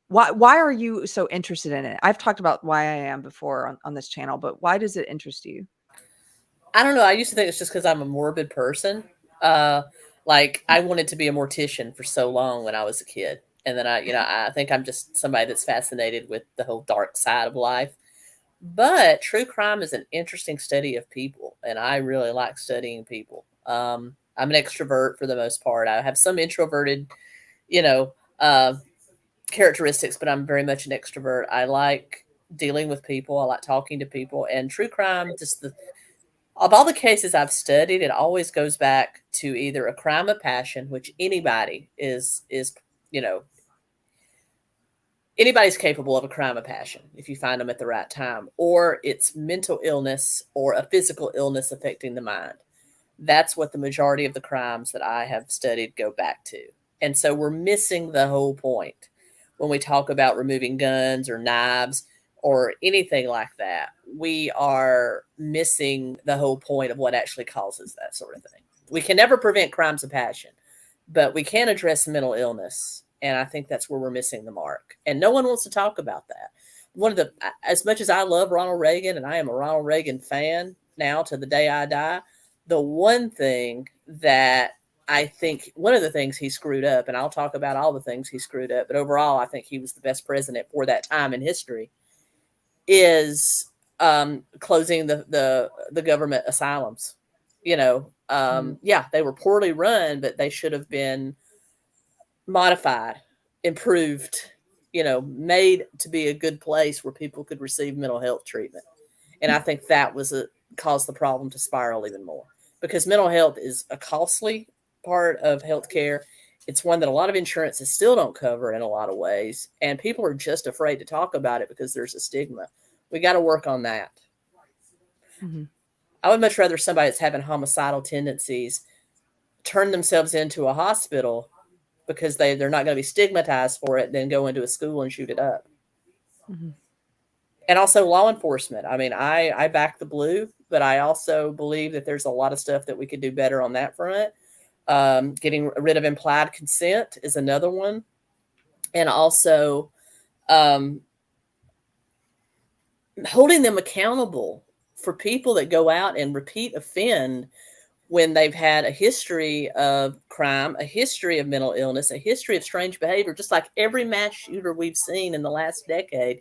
why are you so interested in it? I've talked about why I am before on this channel, but why does it interest you? I don't know. I used to think it's just because I'm a morbid person. Like I wanted to be a mortician for so long when I was a kid. And then I think I'm just somebody that's fascinated with the whole dark side of life. But true crime is an interesting study of people. And I really like studying people. I'm an extrovert for the most part. I have some introverted, characteristics, but I'm very much an extrovert. I like dealing with people. I like talking to people. And true crime, of all the cases I've studied, it always goes back to either a crime of passion, which anybody is anybody's capable of a crime of passion if you find them at the right time, or it's mental illness or a physical illness affecting the mind. That's what the majority of the crimes that I have studied go back to. And so we're missing the whole point when we talk about removing guns or knives or anything like that. We are missing the whole point of what actually causes that sort of thing. We can never prevent crimes of passion, but we can address mental illness. And I think that's where we're missing the mark. And no one wants to talk about that. As much as I love Ronald Reagan, and I am a Ronald Reagan fan now to the day I die, the one thing that I think one of the things he screwed up, and I'll talk about all the things he screwed up, but overall, I think he was the best president for that time in history, is closing the government asylums. Yeah, they were poorly run, but they should have been modified, improved, made to be a good place where people could receive mental health treatment. And I think that caused the problem to spiral even more, because mental health is a costly part of healthcare. It's one that a lot of insurances still don't cover in a lot of ways. And people are just afraid to talk about it because there's a stigma. We got to work on that. Mm-hmm. I would much rather somebody that's having homicidal tendencies turn themselves into a hospital because they're not going to be stigmatized for it than go into a school and shoot it up. Mm-hmm. And also law enforcement. I mean, I back the blue, but I also believe that there's a lot of stuff that we could do better on that front. Getting rid of implied consent is another one. And also holding them accountable for people that go out and repeat offend when they've had a history of crime, a history of mental illness, a history of strange behavior, just like every mass shooter we've seen in the last decade.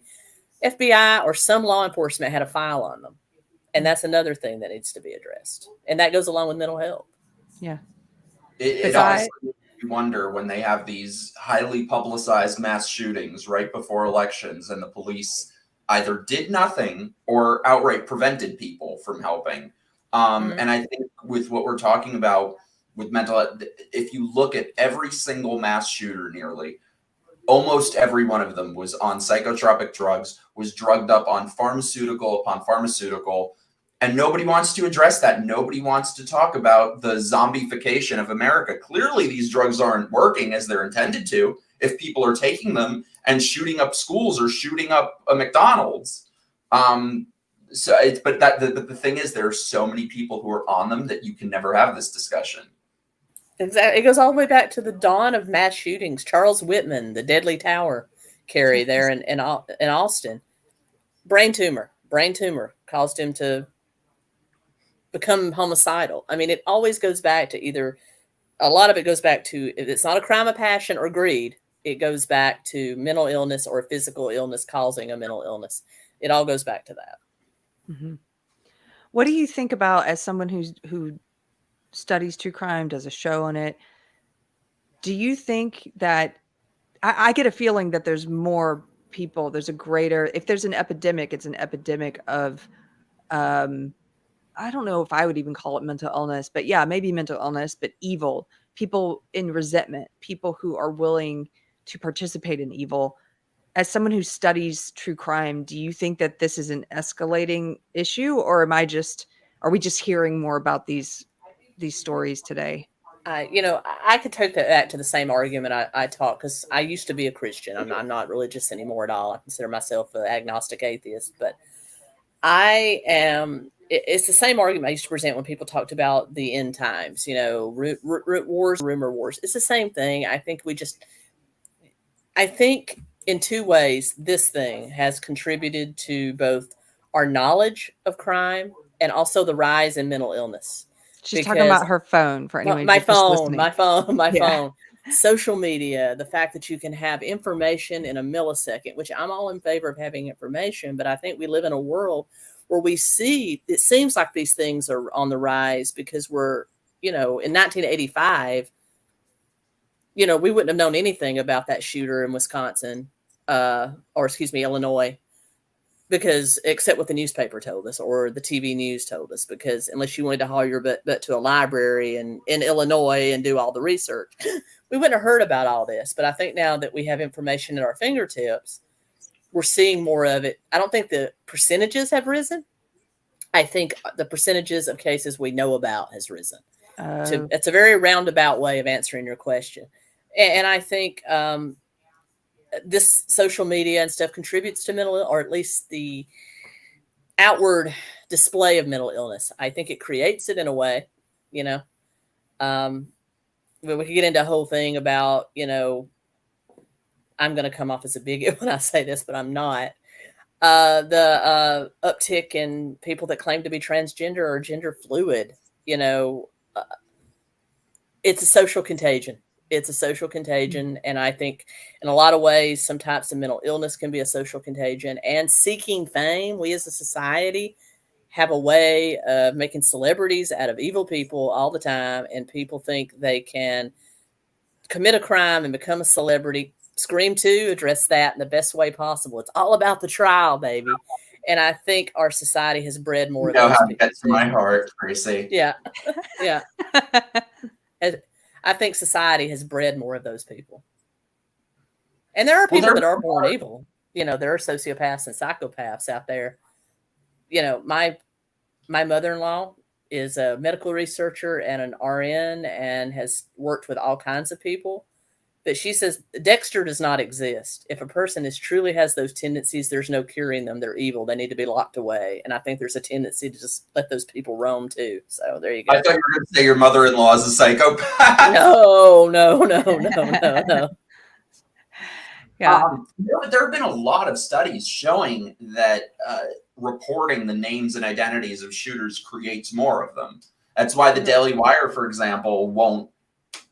FBI or some law enforcement had a file on them. And that's another thing that needs to be addressed. And that goes along with mental health. Yeah. It honestly makes you wonder when they have these highly publicized mass shootings right before elections and the police either did nothing or outright prevented people from helping. And I think with what we're talking about with mental health, if you look at every single mass shooter nearly, almost every one of them was on psychotropic drugs, was drugged up on pharmaceutical upon pharmaceutical, and nobody wants to address that. Nobody wants to talk about the zombification of America. Clearly, these drugs aren't working as they're intended to if people are taking them and shooting up schools or shooting up a McDonald's. But the thing is, there are so many people who are on them that you can never have this discussion. Exactly. It goes all the way back to the dawn of mass shootings. Charles Whitman, the Deadly Tower, Carrie, there in Austin. Brain tumor caused him to become homicidal. I mean, it always goes back to a lot of it goes back to, if it's not a crime of passion or greed, it goes back to mental illness or physical illness causing a mental illness. It all goes back to that. Mm-hmm. What do you think about, as someone who studies true crime, does a show on it? Do you think that I get a feeling that there's more people, there's a greater, if there's an epidemic, it's an epidemic of, I don't know if I would even call it mental illness, but yeah, maybe mental illness, but evil, people in resentment, people who are willing to participate in evil. As someone who studies true crime, do you think that this is an escalating issue, or are we just hearing more about these stories today? I could take that back to the same argument I taught, because I used to be a Christian. I'm not religious anymore at all. I consider myself an agnostic atheist, but it's the same argument I used to present when people talked about the end times, root wars, rumor wars. It's the same thing. I think in two ways, this thing has contributed to both our knowledge of crime and also the rise in mental illness. She's talking about her phone, for anyone. My phone, social media, the fact that you can have information in a millisecond, which I'm all in favor of having information, but I think we live in a world where it seems like these things are on the rise, because we're, in 1985, we wouldn't have known anything about that shooter in Wisconsin, Illinois, because except what the newspaper told us or the TV news told us, because unless you wanted to haul your butt to a library in Illinois and do all the research, we wouldn't have heard about all this. But I think now that we have information at our fingertips, we're seeing more of it. I don't think the percentages have risen. I think the percentages of cases we know about has risen. So it's a very roundabout way of answering your question. And I think this social media and stuff contributes to mental, or at least the outward display of mental illness. I think it creates it in a way, but we could get into a whole thing about, I'm going to come off as a bigot when I say this, but I'm not. The uptick in people that claim to be transgender or gender fluid, it's a social contagion. And I think in a lot of ways, some types of mental illness can be a social contagion. And seeking fame, we as a society have a way of making celebrities out of evil people all the time. And people think they can commit a crime and become a celebrity. Scream 2, address that in the best way possible. It's all about the trial, baby. And I think our society has bred more of those how people. That's my heart, Tracy. Yeah. Yeah. I think society has bred more of those people. And there are people that are born evil. There are sociopaths and psychopaths out there. My mother-in-law is a medical researcher and an RN and has worked with all kinds of people. But she says Dexter does not exist. If a person truly has those tendencies, there's no curing them. They're evil. They need to be locked away. And I think there's a tendency to just let those people roam too. So there you go. I thought you were going to say your mother-in-law is a psychopath. No. Yeah. There have been a lot of studies showing that reporting the names and identities of shooters creates more of them. That's why the Daily Wire, for example, won't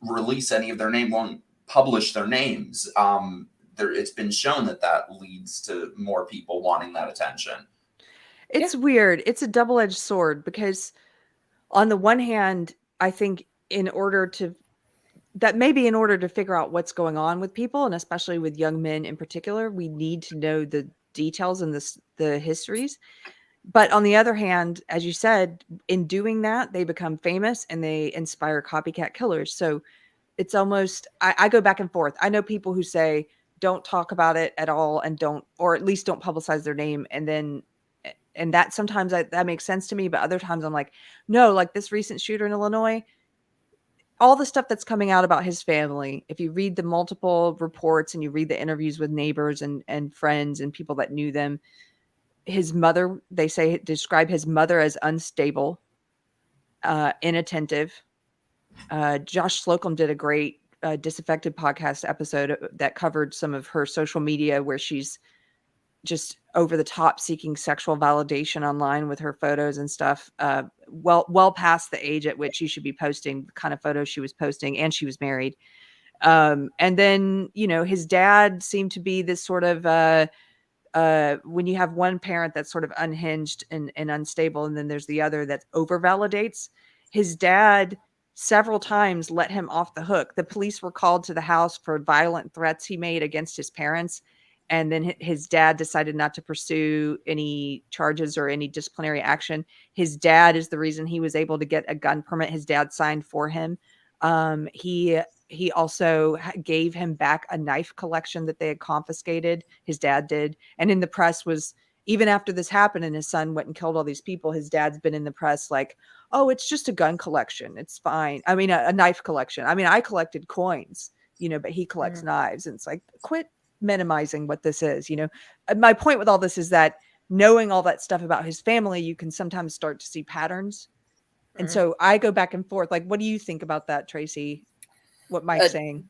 release any of their name, won't publish their names. It's been shown that leads to more people wanting that attention. It's weird. It's a double-edged sword, because on the one hand, I think in order to figure out what's going on with people, and especially with young men in particular, we need to know the details and the histories. But on the other hand, as you said, in doing that, they become famous and they inspire copycat killers. So it's almost, I go back and forth. I know people who say, don't talk about it at all, and or at least don't publicize their name. And that sometimes that makes sense to me. But other times I'm like, no, like this recent shooter in Illinois, all the stuff that's coming out about his family, if you read the multiple reports and you read the interviews with neighbors and friends and people that knew them, his mother, they describe his mother as unstable, inattentive. Josh Slocum did a great Disaffected podcast episode that covered some of her social media where she's just over the top seeking sexual validation online with her photos and stuff, well past the age at which she should be posting the kind of photos she was posting, and she was married. And then, his dad seemed to be this sort of, when you have one parent that's sort of unhinged and unstable, and then there's the other that over validates, his dad several times let him off the hook. The police were called to the house for violent threats he made against his parents. And then his dad decided not to pursue any charges or any disciplinary action. His dad is the reason he was able to get a gun permit. His dad signed for him. He also gave him back a knife collection that they had confiscated. His dad did. And in the press was, even after this happened and his son went and killed all these people, his dad's been in the press like, oh, it's just a gun collection. It's fine. I mean, a knife collection. I mean, I collected coins, but he collects knives. And it's like, quit minimizing what this is. My point with all this is that knowing all that stuff about his family, you can sometimes start to see patterns. And so I go back and forth. Like, what do you think about that, Tracy? What Mike's saying?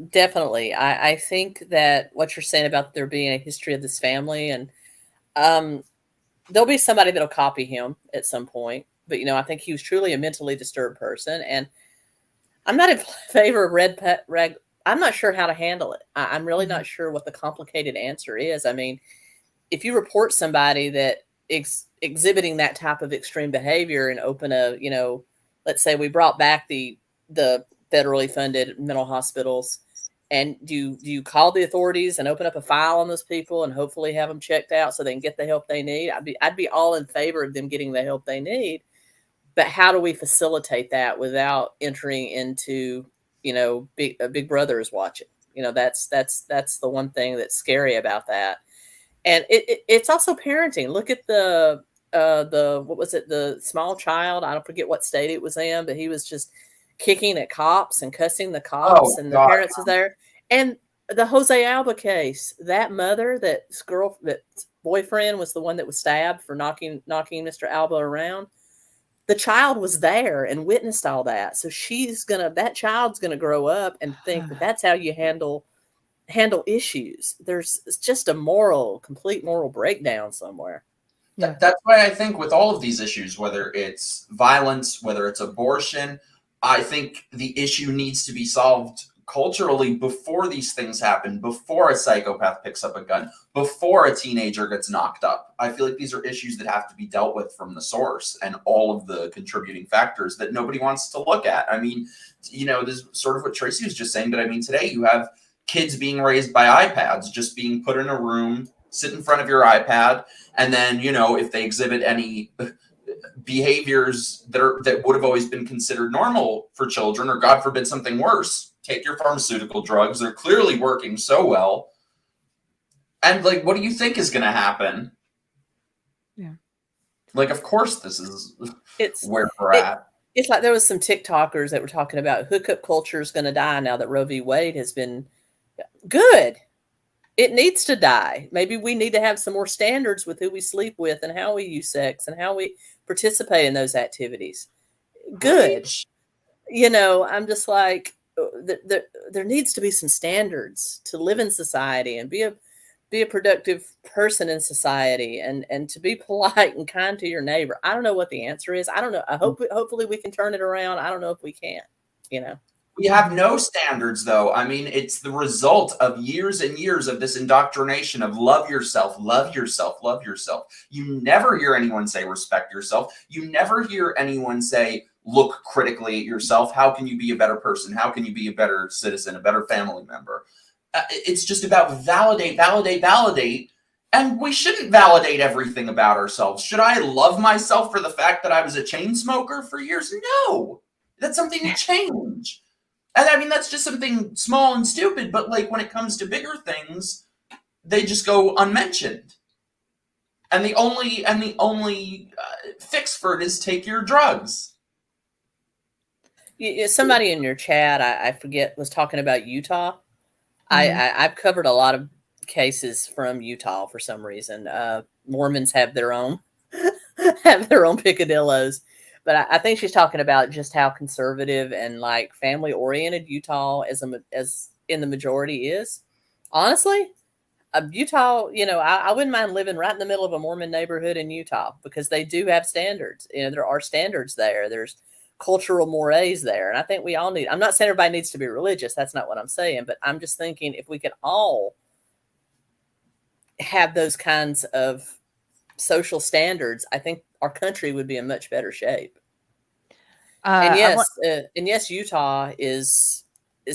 Definitely. I think that what you're saying about there being a history of this family, and there'll be somebody that'll copy him at some point. But, I think he was truly a mentally disturbed person. And I'm not in favor of red rag. I'm not sure how to handle it. I'm really not sure what the complicated answer is. I mean, if you report somebody that exhibiting that type of extreme behavior and open let's say we brought back the federally funded mental hospitals, and do you call the authorities and open up a file on those people and hopefully have them checked out so they can get the help they need? I'd be all in favor of them getting the help they need. But how do we facilitate that without entering into, Big Brother is watching? That's the one thing that's scary about that. And it's also parenting. Look at the what was it? The small child. I don't forget what state it was in, but he was just kicking at cops and cussing the cops, and the parents was there. And the Jose Alba case, that mother, that boyfriend was the one that was stabbed for knocking Mr. Alba around. The child was there and witnessed all that. So that child's gonna grow up and think that that's how you handle issues. It's just a complete moral breakdown somewhere. Yeah. That's why I think with all of these issues, whether it's violence, whether it's abortion, I think the issue needs to be solved culturally before these things happen, before a psychopath picks up a gun, before a teenager gets knocked up. I feel like these are issues that have to be dealt with from the source and all of the contributing factors that nobody wants to look at. I mean, this is sort of what Tracy was just saying, but I mean, today you have kids being raised by iPads, just being put in a room, sit in front of your iPad, and then, if they exhibit any behaviors that would have always been considered normal for children, or God forbid something worse, take your pharmaceutical drugs. They're clearly working so well. And like, what do you think is going to happen? Yeah. Like, of course, this is where we're at. It's like there was some TikTokers that were talking about hookup culture is going to die now that Roe v. Wade has been good. It needs to die. Maybe we need to have some more standards with who we sleep with and how we use sex and how we participate in those activities. Good. I'm just like, there needs to be some standards to live in society and be a productive person in society, and to be polite and kind to your neighbor. I don't know what the answer is. I don't know. Hopefully we can turn it around. I don't know if we can, We have no standards, though. I mean, it's the result of years and years of this indoctrination of love yourself, love yourself, love yourself. You never hear anyone say respect yourself. You never hear anyone say look critically at yourself. How can you be a better person? How can you be a better citizen, a better family member? It's just about validate, validate, validate. And we shouldn't validate everything about ourselves. Should I love myself for the fact that I was a chain smoker for years? No, that's something to change. And I mean, that's just something small and stupid, but like when it comes to bigger things, they just go unmentioned. And the only fix for it is take your drugs. Somebody in your chat, I forget, was talking about Utah. I've covered a lot of cases from Utah for some reason. Mormons have their own picadillos. But I think she's talking about just how conservative and like family oriented Utah as in the majority is. Honestly, Utah, I wouldn't mind living right in the middle of a Mormon neighborhood in Utah because they do have standards. There are standards there. There's cultural mores there. And I think we all need, I'm not saying everybody needs to be religious. That's not what I'm saying. But I'm just thinking if we could all have those kinds of social standards, I think our country would be in much better shape. And yes, Utah is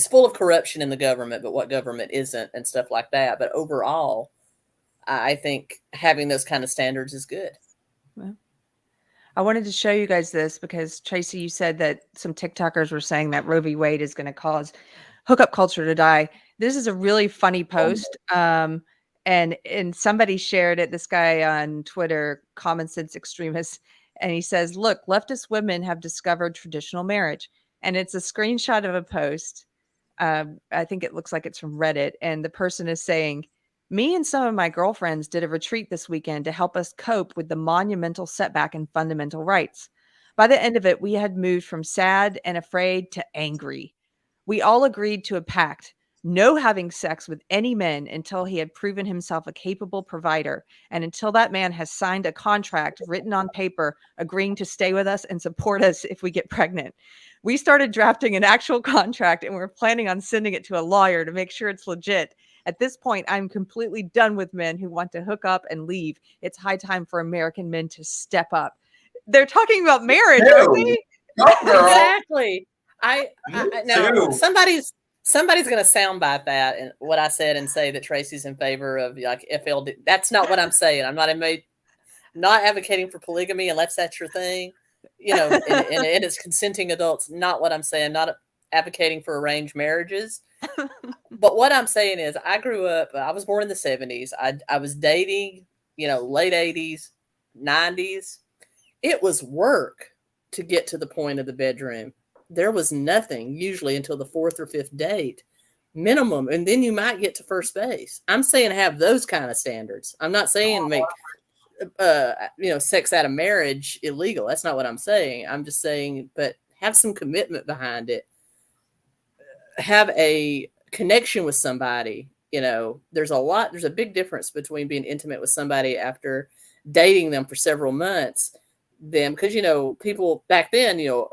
full of corruption in the government, but what government isn't and stuff like that. But overall, I think having those kind of standards is good. Well, I wanted to show you guys this because Tracy, you said that some TikTokers were saying that Roe v. Wade is going to cause hookup culture to die. This is a really funny post. And somebody shared it, this guy on Twitter, Common Sense Extremist, and he says, look, leftist women have discovered traditional marriage. And it's a screenshot of a post. I think it looks like it's from Reddit. And the person is saying, me and some of my girlfriends did a retreat this weekend to help us cope with the monumental setback in fundamental rights. By the end of it, we had moved from sad and afraid to angry. We all agreed to a pact. No having sex with any men until he had proven himself a capable provider, and until that man has signed a contract written on paper agreeing to stay with us and support us if we get pregnant. We started drafting an actual contract, and we're planning on sending it to a lawyer to make sure it's legit. At this point, I'm completely done with men who want to hook up and leave. It's high time for American men to step up. They're talking about marriage, aren't they? Exactly. Now somebody's going to soundbite that and what I said and say that Tracy's in favor of like FLD. That's not what I'm saying. I'm not advocating for polygamy unless that's your thing, and it's consenting adults. Not what I'm saying. Not advocating for arranged marriages. But what I'm saying is I grew up, I was born in the 70s. I was dating, late 80s, 90s. It was work to get to the point of the bedroom. There was nothing usually until the 4th or 5th date minimum. And then you might get to first base. I'm saying have those kind of standards. I'm not saying make, sex out of marriage illegal. That's not what I'm saying. I'm just saying, but have some commitment behind it. Have a connection with somebody. There's a big difference between being intimate with somebody after dating them for several months. Because people back then, you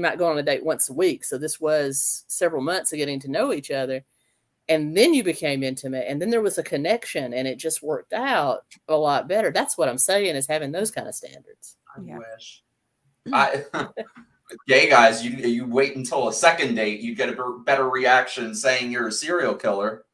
might go on a date once a week. So this was several months of getting to know each other, and then you became intimate, and then there was a connection, and it just worked out a lot better. That's what I'm saying, is having those kind of standards. I wish. Gay guys, you wait until a second date, you get a better reaction saying you're a serial killer.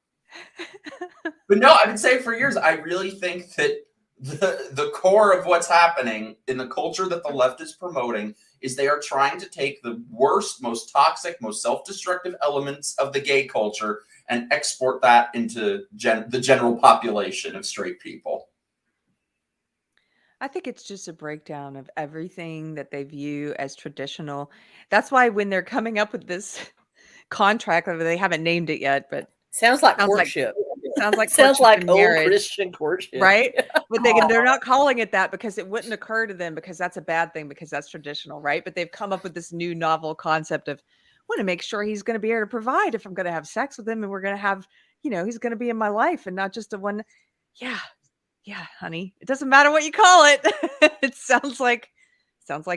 But no, I've been saying for years, I really think that the core of what's happening in the culture that the left is promoting is they are trying to take the worst, most toxic, most self-destructive elements of the gay culture and export that into the general population of straight people. I think it's just a breakdown of everything that they view as traditional. That's why when they're coming up with this contract, they haven't named it yet, but sounds like courtship. Sounds like old marriage, Christian courtship, right? But they're not calling it that because it wouldn't occur to them because that's a bad thing because that's traditional, right? But they've come up with this new novel concept of want to make sure he's going to be able to provide if I'm going to have sex with him, and we're going to have, he's going to be in my life and not just a one. Yeah, honey. It doesn't matter what you call it. It sounds like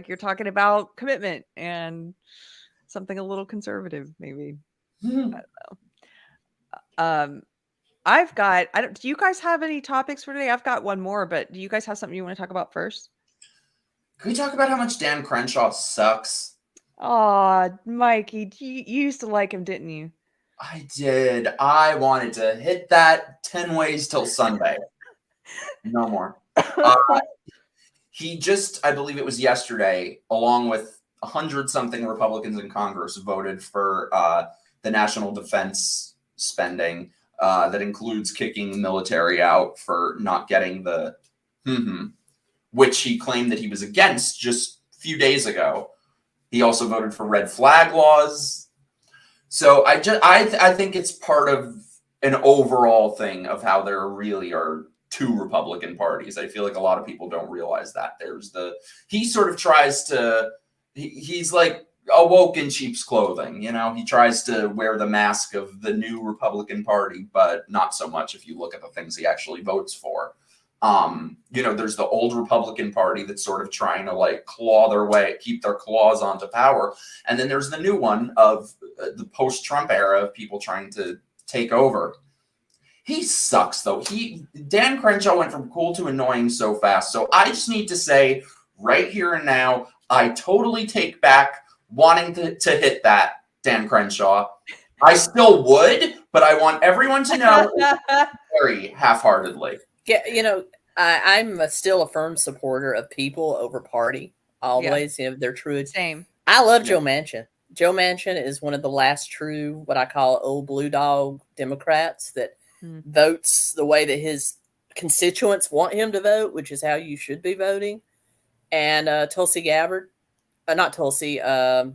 you're talking about commitment and something a little conservative, maybe. I don't know. Do you guys have any topics for today? I've got one more, but do you guys have something you want to talk about first? Can we talk about how much Dan Crenshaw sucks? Aw, Mikey, you used to like him, didn't you? I did. I wanted to hit that 10 ways till Sunday. No more. He just, I believe it was yesterday, along with 100-something Republicans in Congress, voted for the national defense spending that includes kicking the military out for not getting the which he claimed that he was against just a few days ago. He also voted for red flag laws. So I think it's part of an overall thing of how there really are two Republican parties. I feel like a lot of people don't realize that. He sort of tries to, he's like awoke in sheep's clothing, you know, he tries to wear the mask of the new Republican Party, but not so much if you look at the things he actually votes for. You know, there's the old Republican Party that's sort of trying to like keep their claws onto power. And then there's the new one of the post-Trump era of people trying to take over. He sucks though. Dan Crenshaw went from cool to annoying so fast. So I just need to say right here and now, I totally take back wanting to hit that, Dan Crenshaw. I still would, but I want everyone to know very half-heartedly. Yeah, you know, I'm still a firm supporter of people over party. Always, you know, they're true. Same. I love Joe Manchin. Joe Manchin is one of the last true, what I call old blue dog Democrats that votes the way that his constituents want him to vote, which is how you should be voting. And Tulsi Gabbard, not Tulsi, God,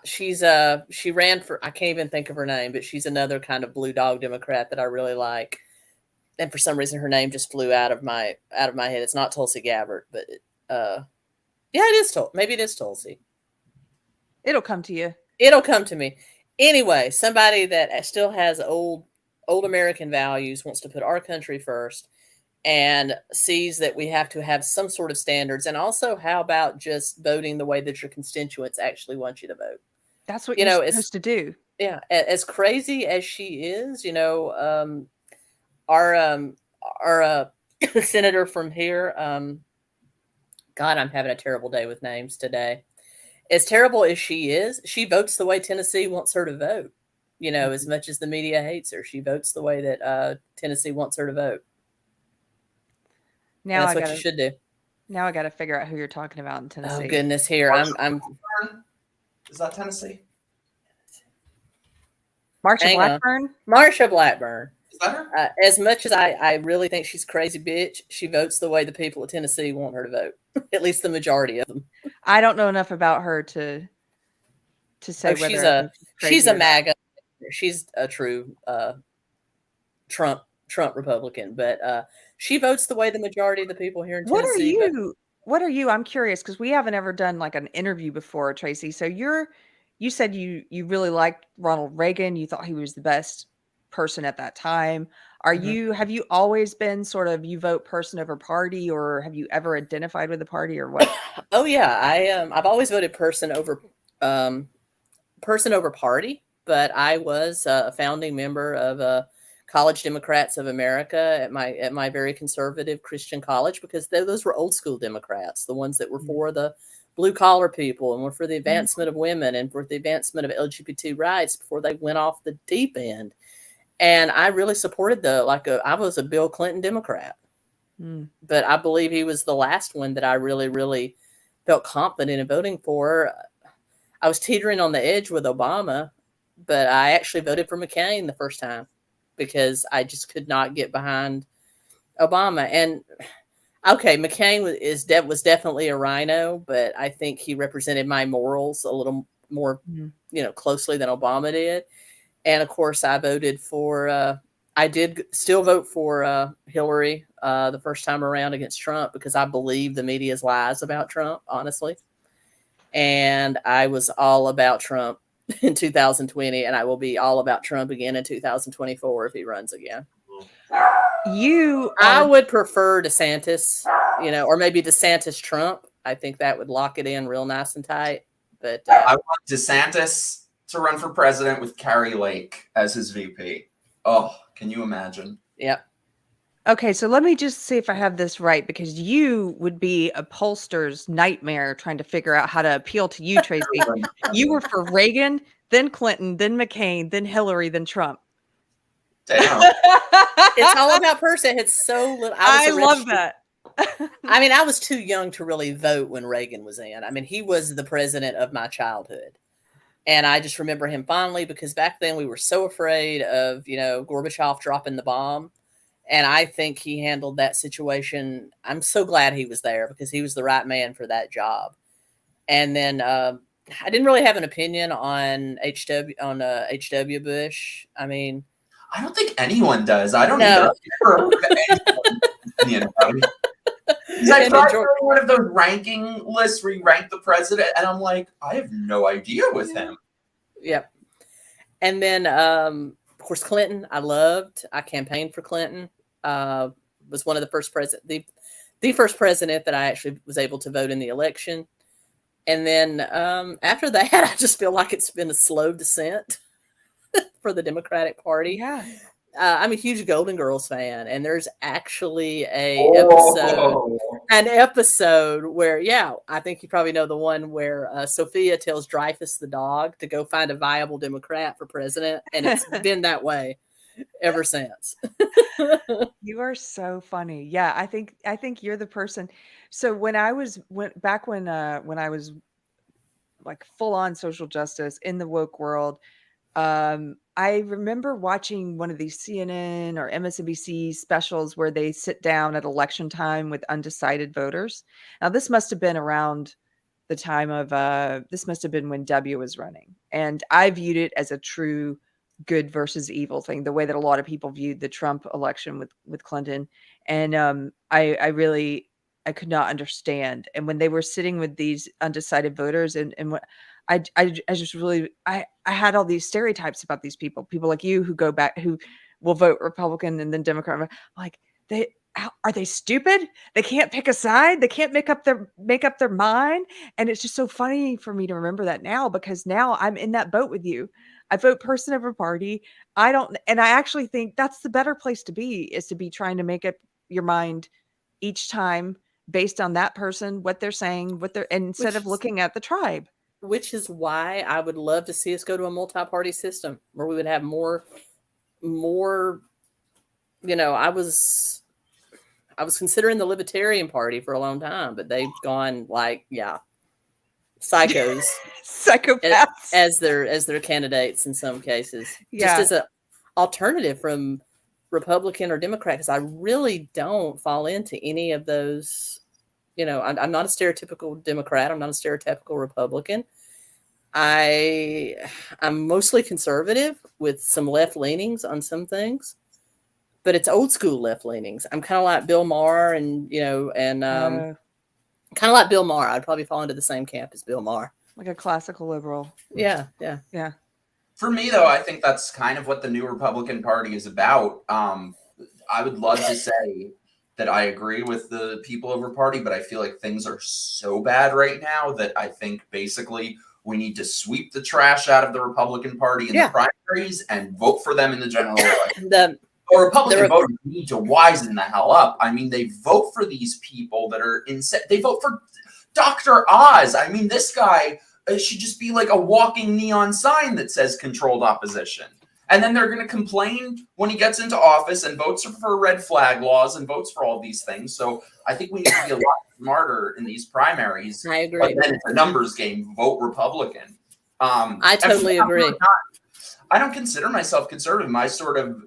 she ran for, I can't even think of her name, but she's another kind of blue dog Democrat that I really like. And for some reason, her name just flew out of my head. It's not Tulsi Gabbard, but yeah, it is. Maybe it is Tulsi. It'll come to you. It'll come to me. Anyway, somebody that still has old American values, wants to put our country first, and sees that we have to have some sort of standards. And also, how about just voting the way that your constituents actually want you to vote? That's what you're supposed to do. Yeah. As crazy as she is, you know, our senator from here, God, I'm having a terrible day with names today. As terrible as she is, she votes the way Tennessee wants her to vote. You know, as much as the media hates her, she votes the way that Tennessee wants her to vote. Now that's what you should do. Now I got to figure out who you're talking about in Tennessee. Oh goodness, here I'm. Is that Tennessee? Marsha Blackburn. Marsha Blackburn. Is that her? As much as I really think she's crazy bitch, she votes the way the people of Tennessee want her to vote. At least the majority of them. I don't know enough about her to say whether she's a MAGA. She's a true Trump Republican, but she votes the way the majority of the people here in Tennessee. What are you? I'm curious because we haven't ever done like an interview before, Tracy. So you said you really liked Ronald Reagan. You thought he was the best person at that time. Have you always been sort of you vote person over party, or have you ever identified with the party or what? Oh yeah, I've always voted person over party, but I was a founding member of College Democrats of America at my very conservative Christian college, because those were old school Democrats, the ones that were for the blue collar people and were for the advancement of women and for the advancement of LGBT rights before they went off the deep end. And I really supported I was a Bill Clinton Democrat, but I believe he was the last one that I really, really felt confident in voting for. I was teetering on the edge with Obama, but I actually voted for McCain the first time because I just could not get behind Obama. And okay, McCain was definitely a rhino, but I think he represented my morals a little more, closely than Obama did. And of course, I voted for. I did still vote for Hillary the first time around against Trump because I believe the media's lies about Trump, honestly. And I was all about Trump in 2020, and I will be all about Trump again in 2024 if he runs again. I would prefer DeSantis, or maybe DeSantis Trump. I think that would lock it in real nice and tight. But I want DeSantis to run for president with Carrie Lake as his VP. Oh, can you imagine? Yep. Okay, so let me just see if I have this right, because you would be a pollster's nightmare trying to figure out how to appeal to you, Tracy. You were for Reagan, then Clinton, then McCain, then Hillary, then Trump. Damn. It's all about person. It's so little. I love that. I mean, I was too young to really vote when Reagan was in. I mean, he was the president of my childhood. And I just remember him fondly because back then we were so afraid of, Gorbachev dropping the bomb. And I think he handled that situation. I'm so glad he was there because he was the right man for that job. And then I didn't really have an opinion on H.W. Bush. I mean, I don't think anyone does. I don't No. either. I tried doing one of those ranking lists where you rank the president, and I'm like, I have no idea with him. Yep. And then, of course, Clinton. I campaigned for Clinton. Was one of the first the first president that I actually was able to vote in the election. And then after that, I just feel like it's been a slow descent for the Democratic Party. Yeah. I'm a huge Golden Girls fan, and there's actually an episode where, I think you probably know the one where Sophia tells Dreyfus the dog to go find a viable Democrat for president, and it's been that way ever since. You are so funny. Yeah, I think you're the person. So when I was when I was like full on social justice in the woke world, I remember watching one of these CNN or MSNBC specials where they sit down at election time with undecided voters. Now, this must have been around the time of this must have been when W was running, and I viewed it as a true good versus evil thing, the way that a lot of people viewed the Trump election with Clinton. And I could not understand. And when they were sitting with these undecided voters, and what I just really I had all these stereotypes about these people like you who go back, who will vote Republican and then Democrat. Like, are they stupid? They can't pick a side. They can't make up their mind. And it's just so funny for me to remember that now, because now I'm in that boat with you. I vote person over party. And I actually think that's the better place to be, is to be trying to make up your mind each time based on that person, what they're saying, instead of looking at the tribe. Which is why I would love to see us go to a multi-party system where we would have more, I was considering the Libertarian Party for a long time, but they've gone psychos, psychopaths as their candidates in some cases, just as an alternative from Republican or Democrat, because I really don't fall into any of those. I'm not a stereotypical Democrat. I'm not a stereotypical Republican. I'm mostly conservative with some left leanings on some things, but it's old school left leanings. I'm kind of like Bill Maher, and kind of like Bill Maher. I'd probably fall into the same camp as Bill Maher, like a classical liberal. Yeah. For me, though, I think that's kind of what the new Republican Party is about. I would love to say that I agree with the people over party, but I feel like things are so bad right now that I think basically we need to sweep the trash out of the Republican Party in the primaries and vote for them in the general election. The Republican voters need to wisen the hell up. I mean, they vote for these people that are insane. They vote for Dr. Oz. I mean, this guy should just be like a walking neon sign that says controlled opposition. And then they're going to complain when he gets into office and votes for red flag laws and votes for all these things. So I think we need to be a lot smarter in these primaries. I agree. But then it's a numbers game. Vote Republican. I totally agree. I don't consider myself conservative. My sort of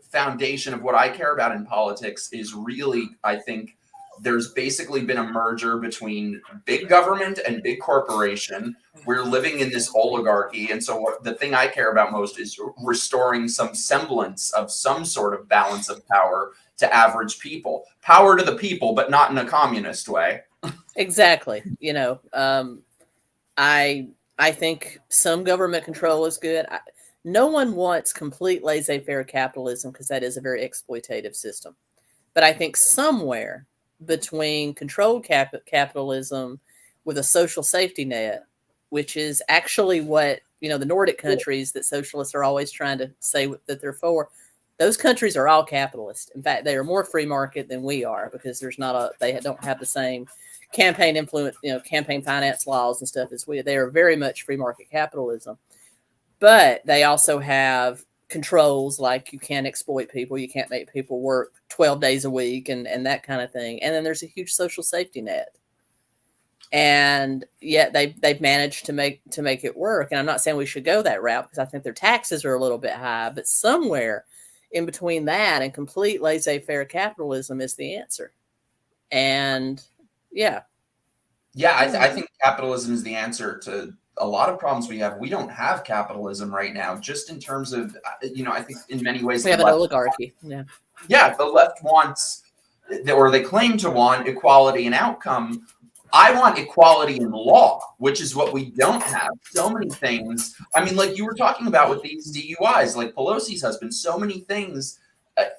foundation of what I care about in politics is really, I think, there's basically been a merger between big government and big corporation. We're living in this oligarchy. And so the thing I care about most is restoring some semblance of some sort of balance of power to average people. Power to the people, but not in a communist way. Exactly. I think some government control is good. No one wants complete laissez-faire capitalism, because that is a very exploitative system. But I think somewhere between controlled capitalism with a social safety net, which is actually what, the Nordic countries that socialists are always trying to say that they're for, those countries are all capitalist. In fact, they are more free market than we are, because they don't have the same campaign influence, campaign finance laws and stuff as we. They are very much free market capitalism. But they also have controls, like you can't exploit people, you can't make people work 12 days a week and that kind of thing. And then there's a huge social safety net. And yet they've managed to make it work. And I'm not saying we should go that route, because I think their taxes are a little bit high, but somewhere in between that and complete laissez-faire capitalism is the answer. And I think capitalism is the answer to a lot of problems we have. We don't have capitalism right now, just in terms of, I think in many ways We have an oligarchy. Yeah. Yeah, the left wants, or they claim to want, equality in outcome. I want equality in law, which is what we don't have. So many things. I mean, like you were talking about with these DUIs, like Pelosi's husband, so many things.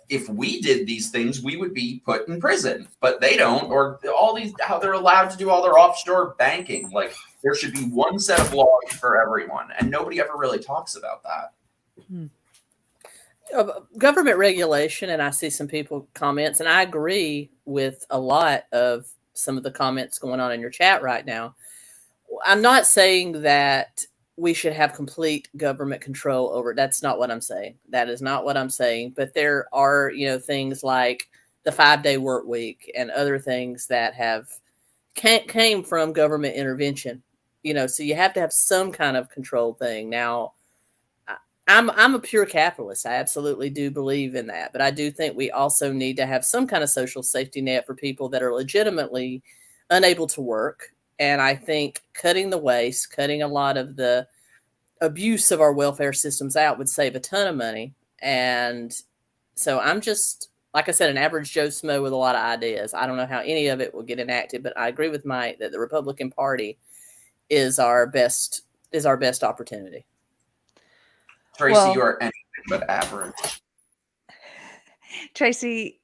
If we did these things, we would be put in prison, but they don't. Or all these, how they're allowed to do all their offshore banking. Like there should be one set of laws for everyone, and nobody ever really talks about that. Government regulation, and I see some people comments, and I agree with a lot of some of the comments going on in your chat right now. I'm not saying that we should have complete government control over it. That's not what I'm saying. That is not what I'm saying. But there are, things like the 5-day work week and other things that came from government intervention. So you have to have some kind of control thing. Now, I'm a pure capitalist. I absolutely do believe in that. But I do think we also need to have some kind of social safety net for people that are legitimately unable to work. And I think cutting the waste, cutting a lot of the abuse of our welfare systems out would save a ton of money. And so I'm just, like I said, an average Joe Smo with a lot of ideas. I don't know how any of it will get enacted, but I agree with Mike that the Republican Party is our best opportunity. Tracy, you are anything but average. Tracy,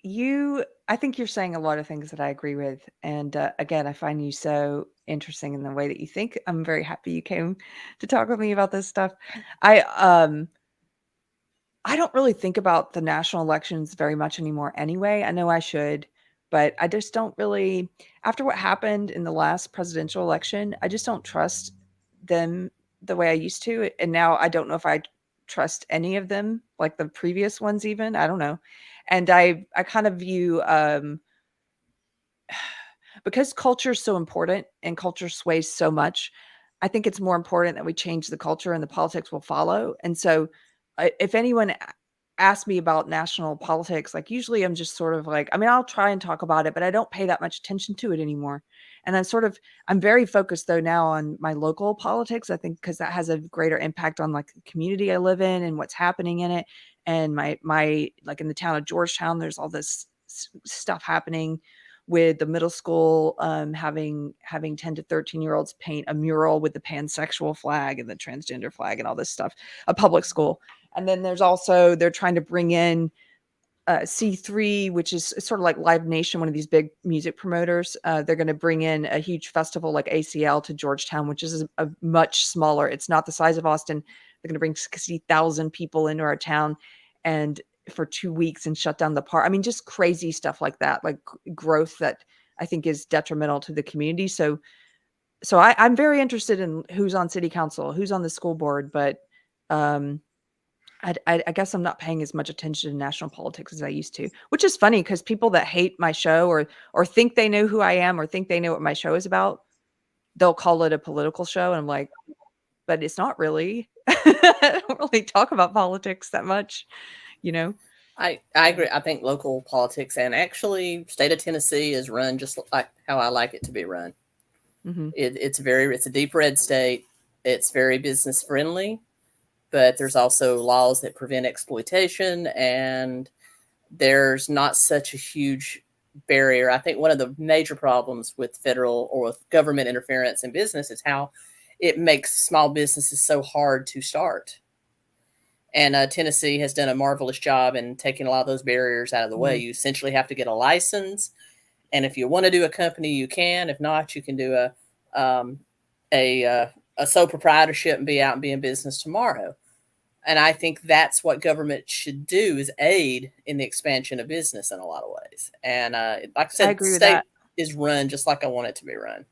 I think you're saying a lot of things that I agree with. And again, I find you so interesting in the way that you think. I'm very happy you came to talk with me about this stuff. I don't really think about the national elections very much anymore anyway. I know I should, but I just don't really, after what happened in the last presidential election, I just don't trust them the way I used to. And now I don't know if I trust any of them, like the previous ones even. I don't know. And I kind of view, because culture is so important and culture sways so much, I think it's more important that we change the culture and the politics will follow. And so if anyone asks me about national politics, like usually I'm just sort of like, I mean, I'll try and talk about it, but I don't pay that much attention to it anymore. And I'm very focused though now on my local politics, I think, because that has a greater impact on like the community I live in and what's happening in it. And my like in the town of Georgetown, there's all this stuff happening with the middle school having 10 to 13-year-olds paint a mural with the pansexual flag and the transgender flag and all this stuff, a public school. And then there's also, they're trying to bring in C3, which is sort of like Live Nation, one of these big music promoters. They're going to bring in a huge festival like ACL to Georgetown, which is a much smaller. It's not the size of Austin. They're going to bring 60,000 people into our town and for 2 weeks and shut down the park. I mean, just crazy stuff like that, like growth that I think is detrimental to the community. So I'm very interested in who's on city council, who's on the school board, but I guess I'm not paying as much attention to national politics as I used to, which is funny because people that hate my show or think they know who I am or think they know what my show is about, they'll call it a political show. And I'm like, but it's not really. I don't really talk about politics that much, I agree. I think local politics and actually state of Tennessee is run just like how I like it to be run. Mm-hmm. It's a deep red state. It's very business friendly. But there's also laws that prevent exploitation, and there's not such a huge barrier. I think one of the major problems with federal or with government interference in business is how it makes small businesses so hard to start. And Tennessee has done a marvelous job in taking a lot of those barriers out of the way. You essentially have to get a license, and if you want to do a company, you can. If not, you can do a sole proprietorship and be out and be in business tomorrow. And I think that's what government should do, is aid in the expansion of business in a lot of ways. And like I said, the state is run just like I want it to be run.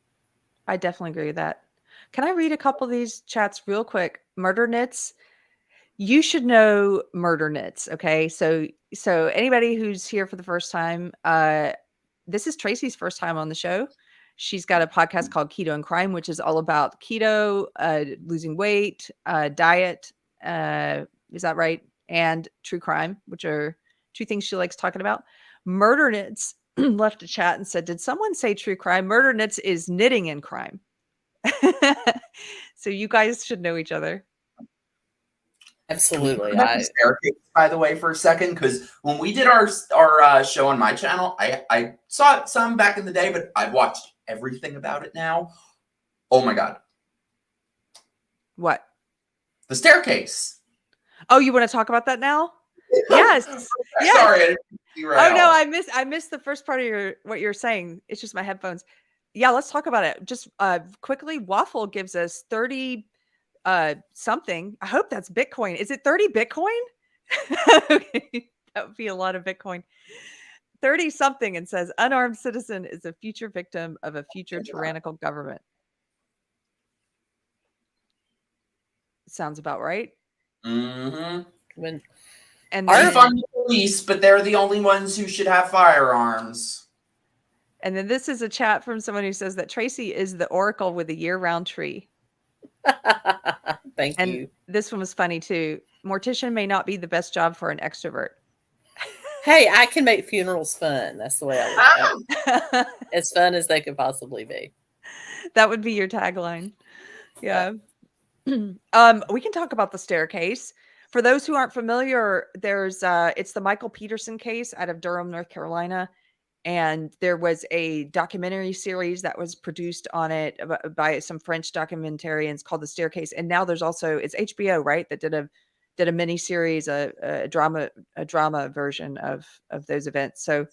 I definitely agree with that. Can I read a couple of these chats real quick? Murder Knits. You should know Murder Knits. Okay. So anybody who's here for the first time, this is Tracy's first time on the show. She's got a podcast called Keto Krime, which is all about keto, losing weight, diet. Is that right? And true crime, which are two things she likes talking about. Murder Knits left a chat and said, did someone say true crime? Murder Knits is knitting in crime. So you guys should know each other. Absolutely. About the staircase, by the way, for a second, because when we did our show on my channel, I saw it some back in the day, but I've watched everything about it now. Oh my god, What? the staircase. Oh, you want to talk about that now? Yes. Yes. Sorry, I didn't derail. Oh no, I missed the first part of what you're saying. It's just my headphones. Yeah, let's talk about it. Just quickly, Waffle gives us 30 something. I hope that's Bitcoin. Is it 30 Bitcoin? Okay. That would be a lot of Bitcoin. 30 something, and says unarmed citizen is a future victim of a future tyrannical government. Sounds about right. Mm-hmm. When And I then, fund the police, but they're the only ones who should have firearms. and then this is a chat from someone who says that Tracy is the oracle with a year-round tree. Thank And you. this one was funny too. Mortician may not be the best job for an extrovert. Hey, I can make funerals fun. That's the way I look at it. That As fun as they could possibly be. would be your tagline. Yeah. We can talk about the staircase. For those who aren't familiar, there's it's the Michael Peterson case out of Durham, North Carolina. And there was a documentary series that was produced on it by some French documentarians called The Staircase. And now there's also, it's HBO, right? That did a mini series, a drama version of those events. So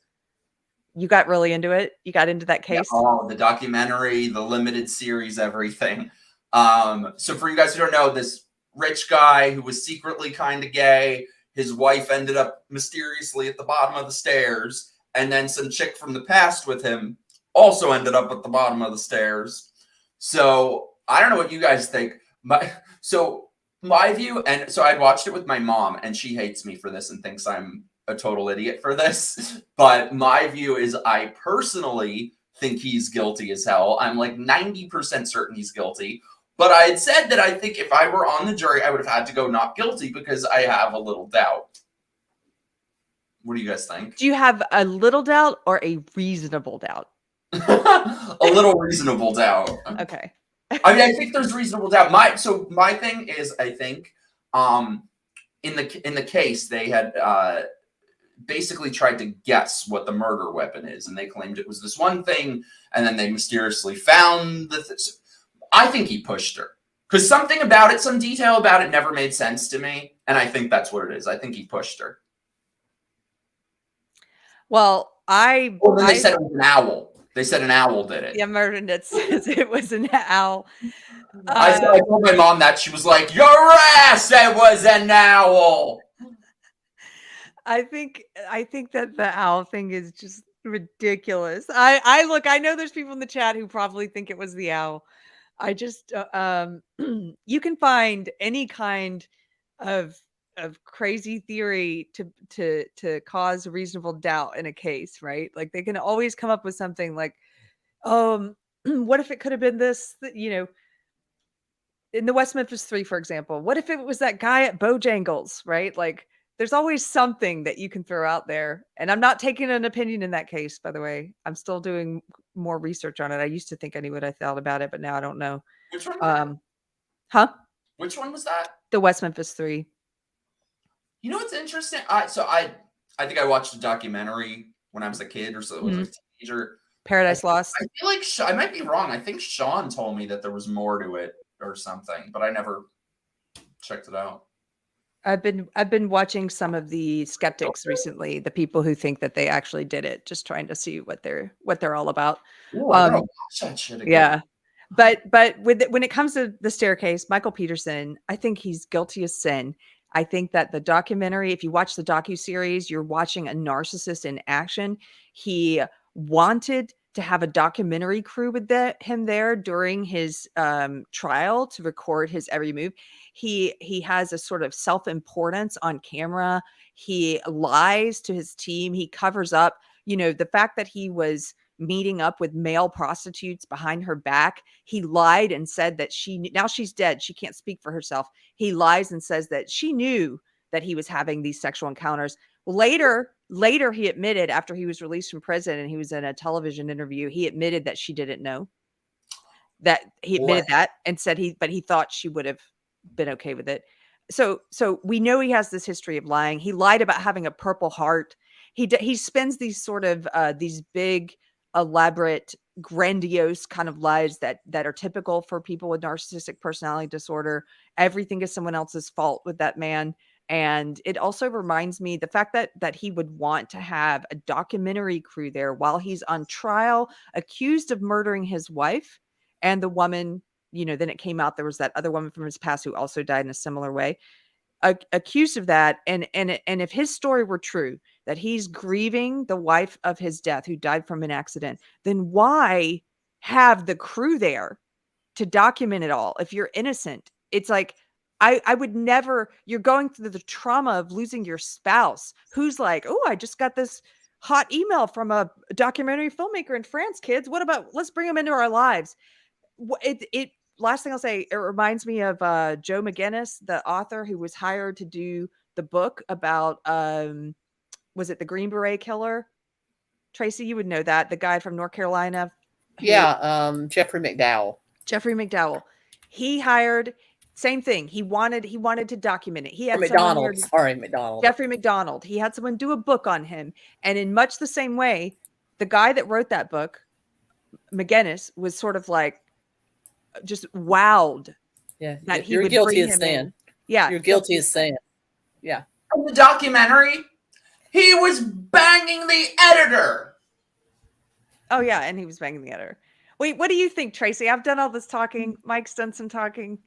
you got really into it. You got into that case. Yeah, oh, the documentary, the limited series, everything. So for you guys who don't know, this rich guy who was secretly kind of gay, his wife ended up mysteriously at the bottom of the stairs. And then some chick from the past with him also ended up at the bottom of the stairs. So I don't know what you guys think. My view, and so I'd watched it with my mom, and she hates me for this and thinks I'm a total idiot for this. But my view is I personally think he's guilty as hell. I'm like 90% certain he's guilty. But I had said that I think if I were on the jury, I would have had to go not guilty because I have a little doubt. What do you guys think? Do you have a little doubt or a reasonable doubt? A little reasonable doubt. Okay. I mean, I think there's reasonable doubt. My thing is, I think, in the case they had basically tried to guess what the murder weapon is, and they claimed it was this one thing, and then they mysteriously found the. I think he pushed her because something about it, some detail about it, never made sense to me, and I think that's what it is. I think he pushed her. Well, Then they said it was an owl. They said an owl did it. Yeah, Murdaugh says it was an owl. I told my mom that. She was like, "Your ass! It was an owl." I think that the owl thing is just ridiculous. I know there's people in the chat who probably think it was the owl. I just you can find any kind of crazy theory to cause reasonable doubt in a case, right? Like they can always come up with something like, what if it could have been this, you know, in the West Memphis 3, for example, what if it was that guy at Bojangles, right? Like there's always something that you can throw out there. And I'm not taking an opinion in that case, by the way. I'm still doing more research on it. I used to think I knew what I thought about it, but now I don't know. Which one? Which one was that? The West Memphis 3. You know what's interesting? I think I watched a documentary when I was a kid or so. It was a teenager. Paradise Lost. I feel like I might be wrong. I think Sean told me that there was more to it or something, but I never checked it out. I've been watching some of the skeptics recently, the people who think that they actually did it, just trying to see what they're all about. Ooh, I gotta watch that shit again. Yeah. But when it comes to the staircase, Michael Peterson, I think he's guilty as sin. I think that the documentary, if you watch the docuseries, you're watching a narcissist in action. He wanted to have a documentary crew with him there during his trial to record his every move. He has a sort of self-importance on camera. He lies to his team. He covers up, you know, the fact that he was meeting up with male prostitutes behind her back. He lied and said that now she's dead. She can't speak for herself. He lies and says that she knew that he was having these sexual encounters. Later he admitted, after he was released from prison and he was in a television interview, he admitted that she didn't know. that he admitted What? that and said but he thought she would have been okay with it. So we know he has this history of lying. He lied about having a Purple Heart. He spends these sort of these big, elaborate, grandiose kind of lies that are typical for people with narcissistic personality disorder. Everything is someone else's fault with that man. And it also reminds me the fact that he would want to have a documentary crew there while he's on trial, accused of murdering his wife and the woman. Then it came out there was that other woman from his past who also died in a similar way, accused of that. And if his story were true, that he's grieving the wife of his death who died from an accident, then why have the crew there to document it all if you're innocent? It's like, I would never, you're going through the trauma of losing your spouse who's like, oh, I just got this hot email from a documentary filmmaker in France, kids. What about, let's bring them into our lives. Last thing I'll say, it reminds me of Joe McGinnis, the author who was hired to do the book about, was it the Green Beret Killer? Tracy, you would know that. The guy from North Carolina. Jeffrey McDowell. Jeffrey McDowell. He hired, same thing. He wanted to document it. He had McDonald. Sorry, McDonald. Jeffrey McDonald. He had someone do a book on him. And in much the same way, the guy that wrote that book, McGinnis, was sort of like, just wowed that he you're would guilty bring as him sin. in. Yeah, you're guilty as sin. Yeah. In the documentary, he was banging the editor. Oh yeah, and he was banging the editor. Wait, what do you think, Tracy? I've done all this talking. Mike's done some talking.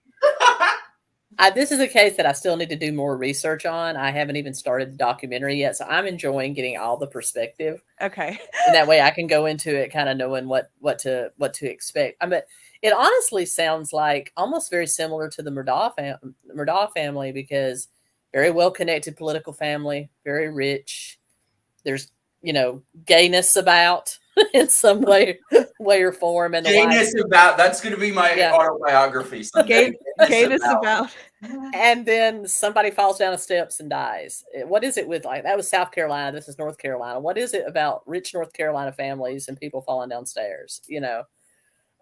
This is a case that I still need to do more research on. I haven't even started the documentary yet, so I'm enjoying getting all the perspective. Okay. And that way I can go into it kind of knowing what to expect. I mean, it honestly sounds like almost very similar to the Murdaugh family, because very well-connected political family, very rich. There's, gayness about in some way or form. And Gayness about, that's going to be my autobiography. Gayness about. And then somebody falls down the steps and dies. What is it with, like, that was South Carolina, this is North Carolina. What is it about rich North Carolina families and people falling downstairs,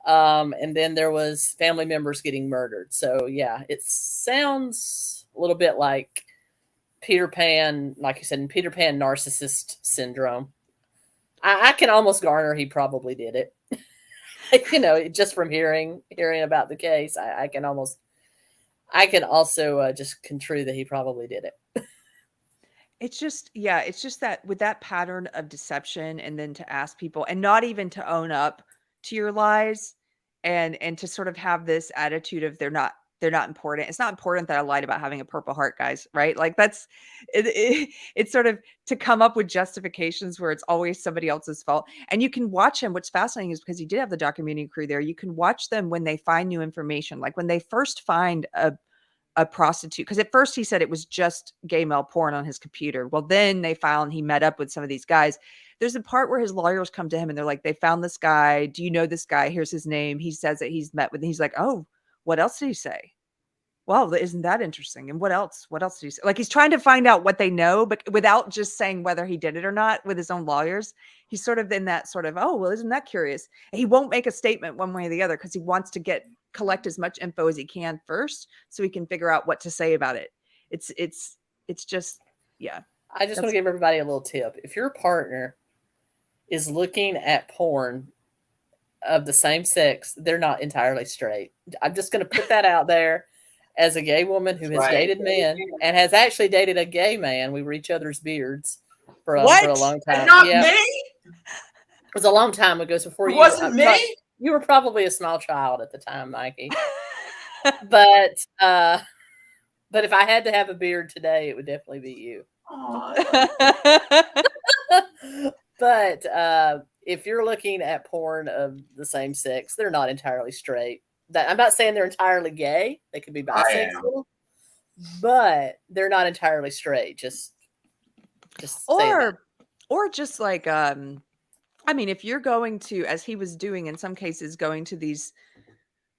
And then there was family members getting murdered. So yeah, it sounds a little bit like Peter Pan, like you said, Peter Pan narcissist syndrome. I can almost garner he probably did it. Just from hearing about the case, I can also just conclude that he probably did it. It's just that with that pattern of deception, and then to ask people and not even to own up to your lies, and to sort of have this attitude of they're not important. It's not important that I lied about having a Purple Heart, guys, right? Like that's it's sort of to come up with justifications where it's always somebody else's fault. And you can watch him. What's fascinating is because he did have the documentary crew there. You can watch them when they find new information, like when they first find a prostitute, because at first he said it was just gay male porn on his computer. Well, then they found he met up with some of these guys. There's a part where his lawyers come to him and they're like, they found this guy. Do you know this guy? Here's his name. He says that he's met with, and he's like, oh, what else did he say? Well, isn't that interesting? And what else? What else did he say? Like, he's trying to find out what they know, but without just saying whether he did it or not with his own lawyers. He's sort of in that sort of, oh, well, isn't that curious? And he won't make a statement one way or the other because he wants to collect as much info as he can first so he can figure out what to say about it. It's just, yeah. I just want to give everybody a little tip. If your partner is looking at porn of the same sex, they're not entirely straight. I'm just going to put that out there. As a gay woman who has dated men and has actually dated a gay man, we were each other's beards for a long time. Not me? It was a long time ago. So before it wasn't me? You were probably a small child at the time, Mikey. But if I had to have a beard today, it would definitely be you. But if you're looking at porn of the same sex, they're not entirely straight. I'm not saying they're entirely gay. They could be bisexual, but they're not entirely straight. Just or just like, I mean, if you're going to, as he was doing in some cases, going to these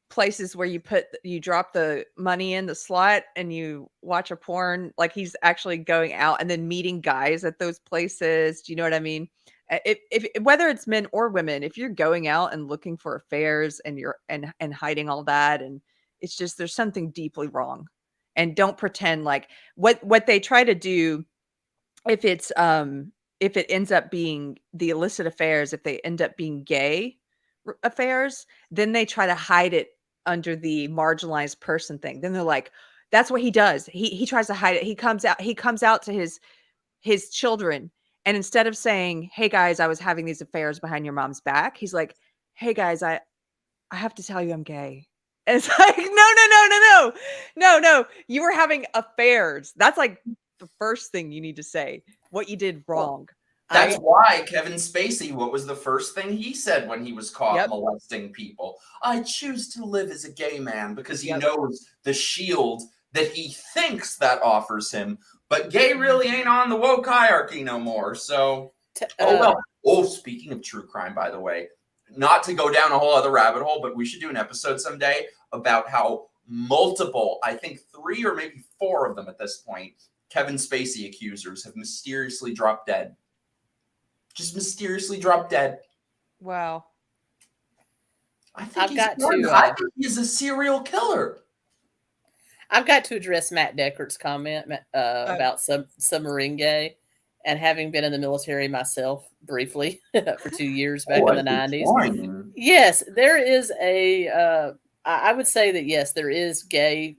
places where you drop the money in the slot and you watch a porn, like he's actually going out and then meeting guys at those places. Do you know what I mean? if whether it's men or women, if you're going out and looking for affairs and you're and hiding all that, and it's just there's something deeply wrong. And don't pretend like what they try to do if it's if it ends up being the illicit affairs, if they end up being gay affairs, then they try to hide it under the marginalized person thing. Then they're like, that's what he does. He tries to hide it. He comes out to his children, and instead of saying, "Hey guys, I was having these affairs behind your mom's back," he's like, "Hey guys, I have to tell you I'm gay." And it's like, no. You were having affairs. That's like the first thing you need to say. What you did wrong. That's why Kevin Spacey, what was the first thing he said when he was caught molesting people? I choose to live as a gay man, because he knows the shield that he thinks that offers him. But gay really ain't on the woke hierarchy no more. So, speaking of true crime, by the way, not to go down a whole other rabbit hole, but we should do an episode someday about how multiple, I think 3 or maybe 4 of them at this point, Kevin Spacey accusers have mysteriously dropped dead. Just mysteriously dropped dead. Wow. I think he's a serial killer. I've got to address Matt Deckert's comment about submarine gay, and having been in the military myself briefly for 2 years back in the 90s. Yes, there is I would say that yes, there is gay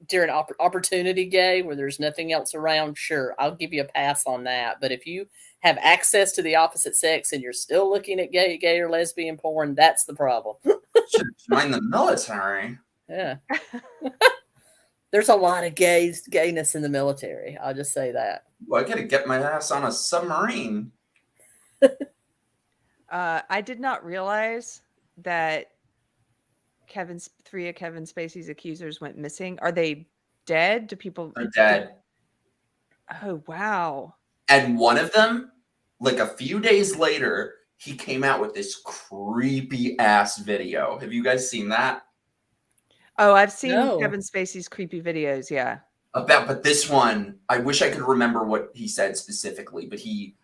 during opportunity gay where there's nothing else around. Sure, I'll give you a pass on that. But if you have access to the opposite sex and you're still looking at gay or lesbian porn, that's the problem. Should join the military. Yeah. There's a lot of gayness in the military. I'll just say that. Well, I gotta get my ass on a submarine. I did not realize that 3 of Kevin Spacey's accusers went missing. Are they dead? Do people? They're dead. Oh, wow. And one of them, like a few days later, he came out with this creepy ass video. Have you guys seen that? Oh, I've seen Kevin Spacey's creepy videos. Yeah. But this one, I wish I could remember what he said specifically, but he,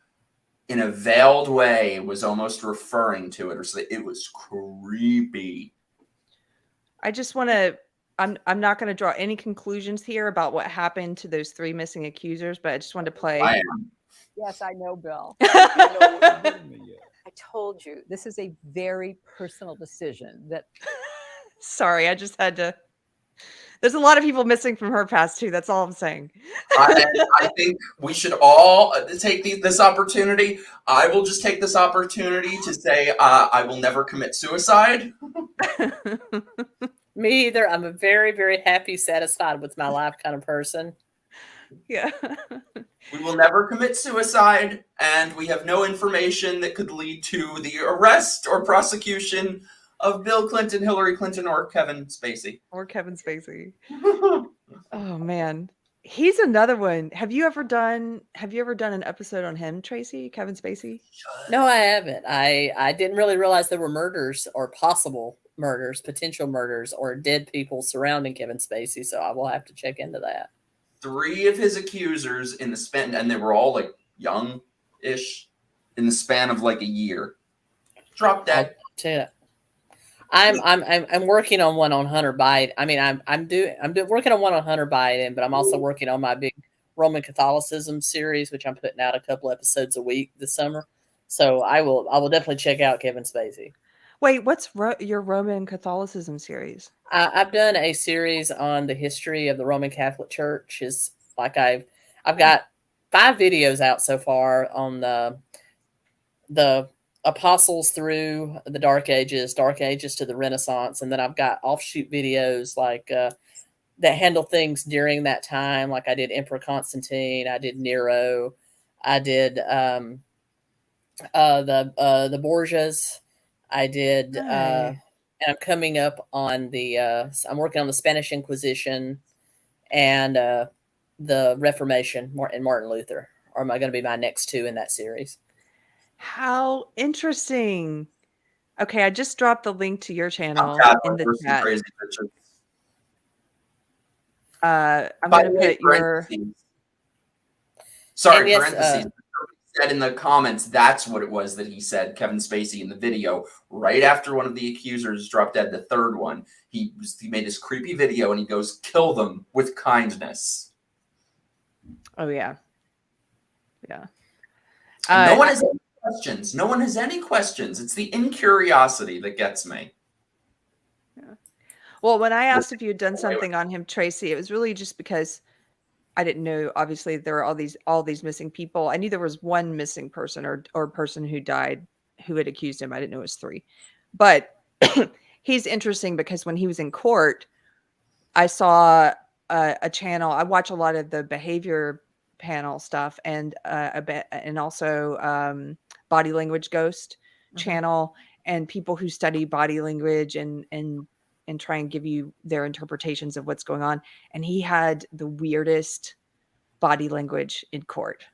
in a veiled way, was almost referring to it, or so it was creepy. I just want to. I'm not going to draw any conclusions here about what happened to those 3 missing accusers, but I just wanted to play. I am. Yes, I know, Bill. I told you this is a very personal decision. That. Sorry, I just had to. There's a lot of people missing from her past too. That's all I'm saying. I think we should all take this opportunity. I will just take this opportunity to say I will never commit suicide. Me either. I'm a very, very happy, satisfied with my life kind of person. Yeah. We will never commit suicide, and we have no information that could lead to the arrest or prosecution of Bill Clinton, Hillary Clinton, or Kevin Spacey. Oh man, he's another one. Have you ever done an episode on him, Tracy? Kevin Spacey? No, I haven't. I didn't really realize there were murders or possible murders, potential murders, or dead people surrounding Kevin Spacey. So I will have to check into that. 3 of his accusers in the span, and they were all like young-ish, in the span of like a year, dropped dead. I'm working on one on Hunter Biden. I mean, I'm working on one on Hunter Biden, but I'm also working on my big Roman Catholicism series, which I'm putting out a couple episodes a week this summer. So I will definitely check out Kevin Spacey. Wait, what's your Roman Catholicism series? I've done a series on the history of the Roman Catholic Church. Is like I've got 5 videos out so far on the apostles through the Dark Ages to the Renaissance, and then I've got offshoot videos like that handle things during that time. Like I did Emperor Constantine, I did Nero, I did the Borgias, I did, and I'm coming up on I'm working on the Spanish Inquisition and the Reformation and Martin Luther are going to be my next 2 in that series. How interesting. Okay, I just dropped the link to your channel in the chat. I'm going to put your... Sorry, parentheses. said in the comments that's what it was that he said, Kevin Spacey, in the video. Right after one of the accusers dropped dead, the third one, he made this creepy video and he goes, "Kill them with kindness." Oh yeah. Yeah. No one has any questions. No one has any questions. It's the incuriosity that gets me. Yeah. Well, when I asked if you had done something on him, Tracy, it was really just because I didn't know. Obviously, there are all these missing people. I knew there was one missing person or person who died who had accused him. I didn't know it was 3. But he's interesting because when he was in court, I saw a channel. I watch a lot of the behavior panel stuff and also Body Language Ghost channel, and people who study body language and try and give you their interpretations of what's going on. And he had the weirdest body language in court.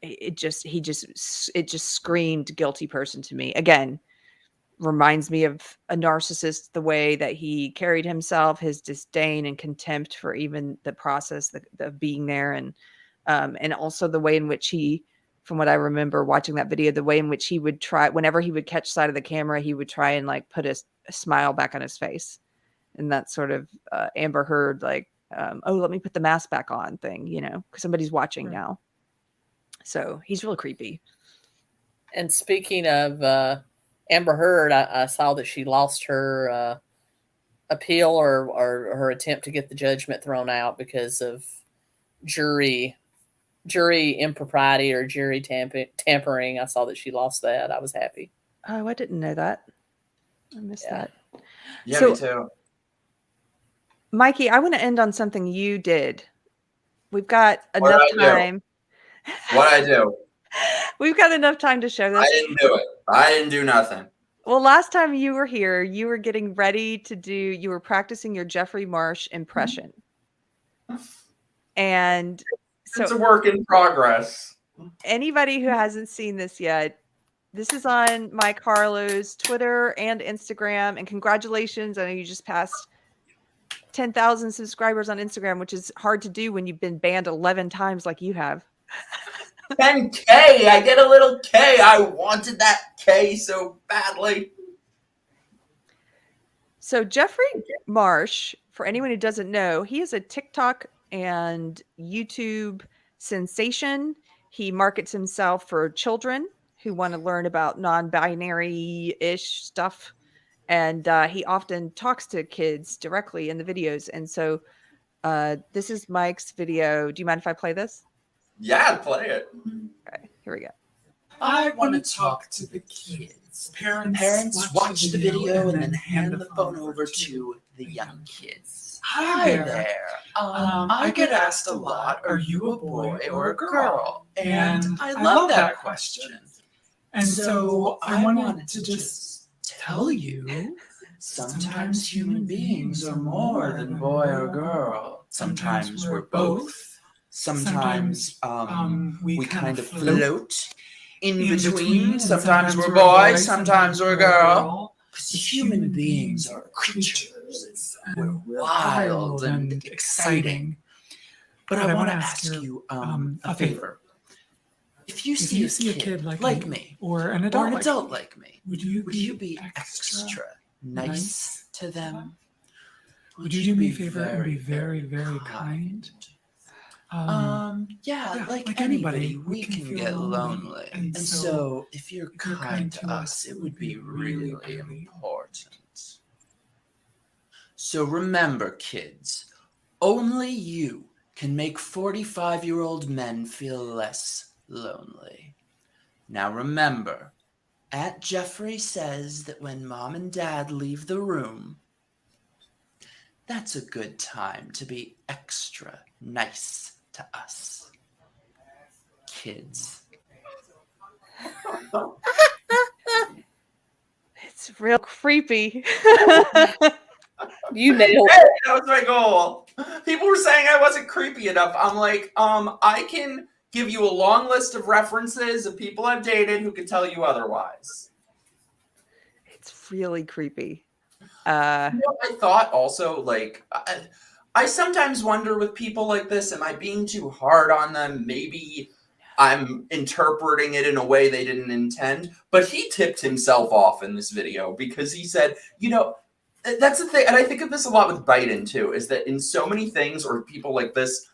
It just screamed guilty person to me. Again, reminds me of a narcissist, the way that he carried himself, his disdain and contempt for even the process of being there. And also the way in which he, from what I remember watching that video, the way in which he would try, whenever he would catch sight of the camera, he would try and like put a smile back on his face. And that sort of Amber Heard, like, oh, let me put the mask back on thing, because somebody's watching now. So he's real creepy. And speaking of Amber Heard, I saw that she lost her appeal or her attempt to get the judgment thrown out because of jury impropriety or jury tampering. I saw that she lost that. I was happy. Oh, I didn't know that. I missed that. Yeah, So, me too. Mikey, I want to end on something you did. We've got enough time. What'd I do? We've got enough time to show this. I didn't do it. I didn't do nothing. Well, last time you were here, you were getting ready you were practicing your Jeffrey Marsh impression. And so it's a work in progress. Anybody who hasn't seen this yet, this is on Mike Harlow's Twitter and Instagram. And congratulations. I know you just passed 10,000 subscribers on Instagram, which is hard to do when you've been banned 11 times like you have. 10K. I get a little K. I wanted that K so badly. So Jeffrey Marsh, for anyone who doesn't know, he is a TikTok and YouTube sensation. He markets himself for children who want to learn about non-binary-ish stuff. And he often talks to kids directly in the videos. And so this is Mike's video. Do you mind if I play this? Yeah, play it. Okay, here we go. I want to talk to the kids. Parents watch the video and then hand the phone over to the young kids. Hi there. I get asked a lot, are you a boy or a girl? And I love that question. And so I wanted to just tell you, sometimes human beings are more than boy or girl. Sometimes we're both. Sometimes we kind of float in between. Sometimes we're boys, sometimes we're girl. Because human beings are creatures. We're wild and exciting. But I want to ask you a favor. If you see a kid like me, or an adult like me, would you be extra nice to them? Would you do me a favor and be very, very kind? Yeah, like anybody, we can get lonely. And so if you're kind to us, it would be really important. So remember, kids, only you can make 45-year-old men feel less lonely. Now remember, Aunt Jeffrey says that when Mom and Dad leave the room, that's a good time to be extra nice to us kids. It's real creepy. You nailed Hey, it. that was my goal. People were saying I wasn't creepy enough. I'm like, I can give you a long list of references of people I've dated who can tell you otherwise. It's really creepy. I thought also, like, I sometimes wonder with people like this, am I being too hard on them? Maybe I'm interpreting it in a way they didn't intend. But he tipped himself off in this video because he said, that's the thing. And I think of this a lot with Biden too, is that in so many things or people like this,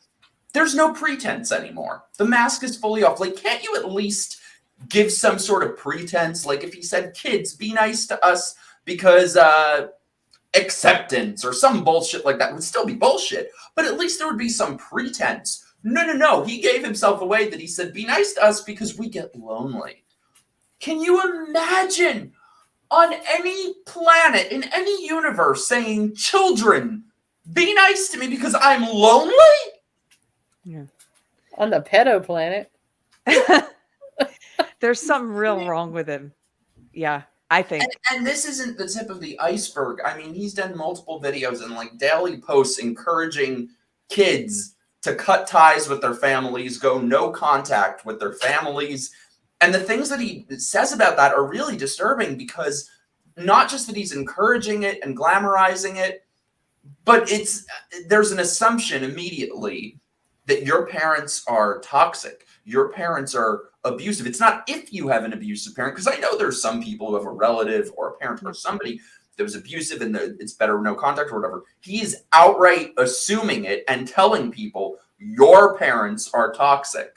there's no pretense anymore. The mask is fully off. Like, can't you at least give some sort of pretense? Like if he said, kids, be nice to us because acceptance or some bullshit like that would still be bullshit, but at least there would be some pretense. No. He gave himself away that he said, be nice to us because we get lonely. Can you imagine on any planet, in any universe, saying, children, be nice to me because I'm lonely? Yeah. On the pedo planet. There's something real wrong with him. Yeah, I think. And this isn't the tip of the iceberg. I mean, he's done multiple videos and like daily posts encouraging kids to cut ties with their families, go no contact with their families. And the things that he says about that are really disturbing because not just that he's encouraging it and glamorizing it, but there's an assumption immediately that your parents are toxic. Your parents are abusive. It's not if you have an abusive parent, because I know there's some people who have a relative or a parent or somebody that was abusive and it's better no contact or whatever. He's outright assuming it and telling people your parents are toxic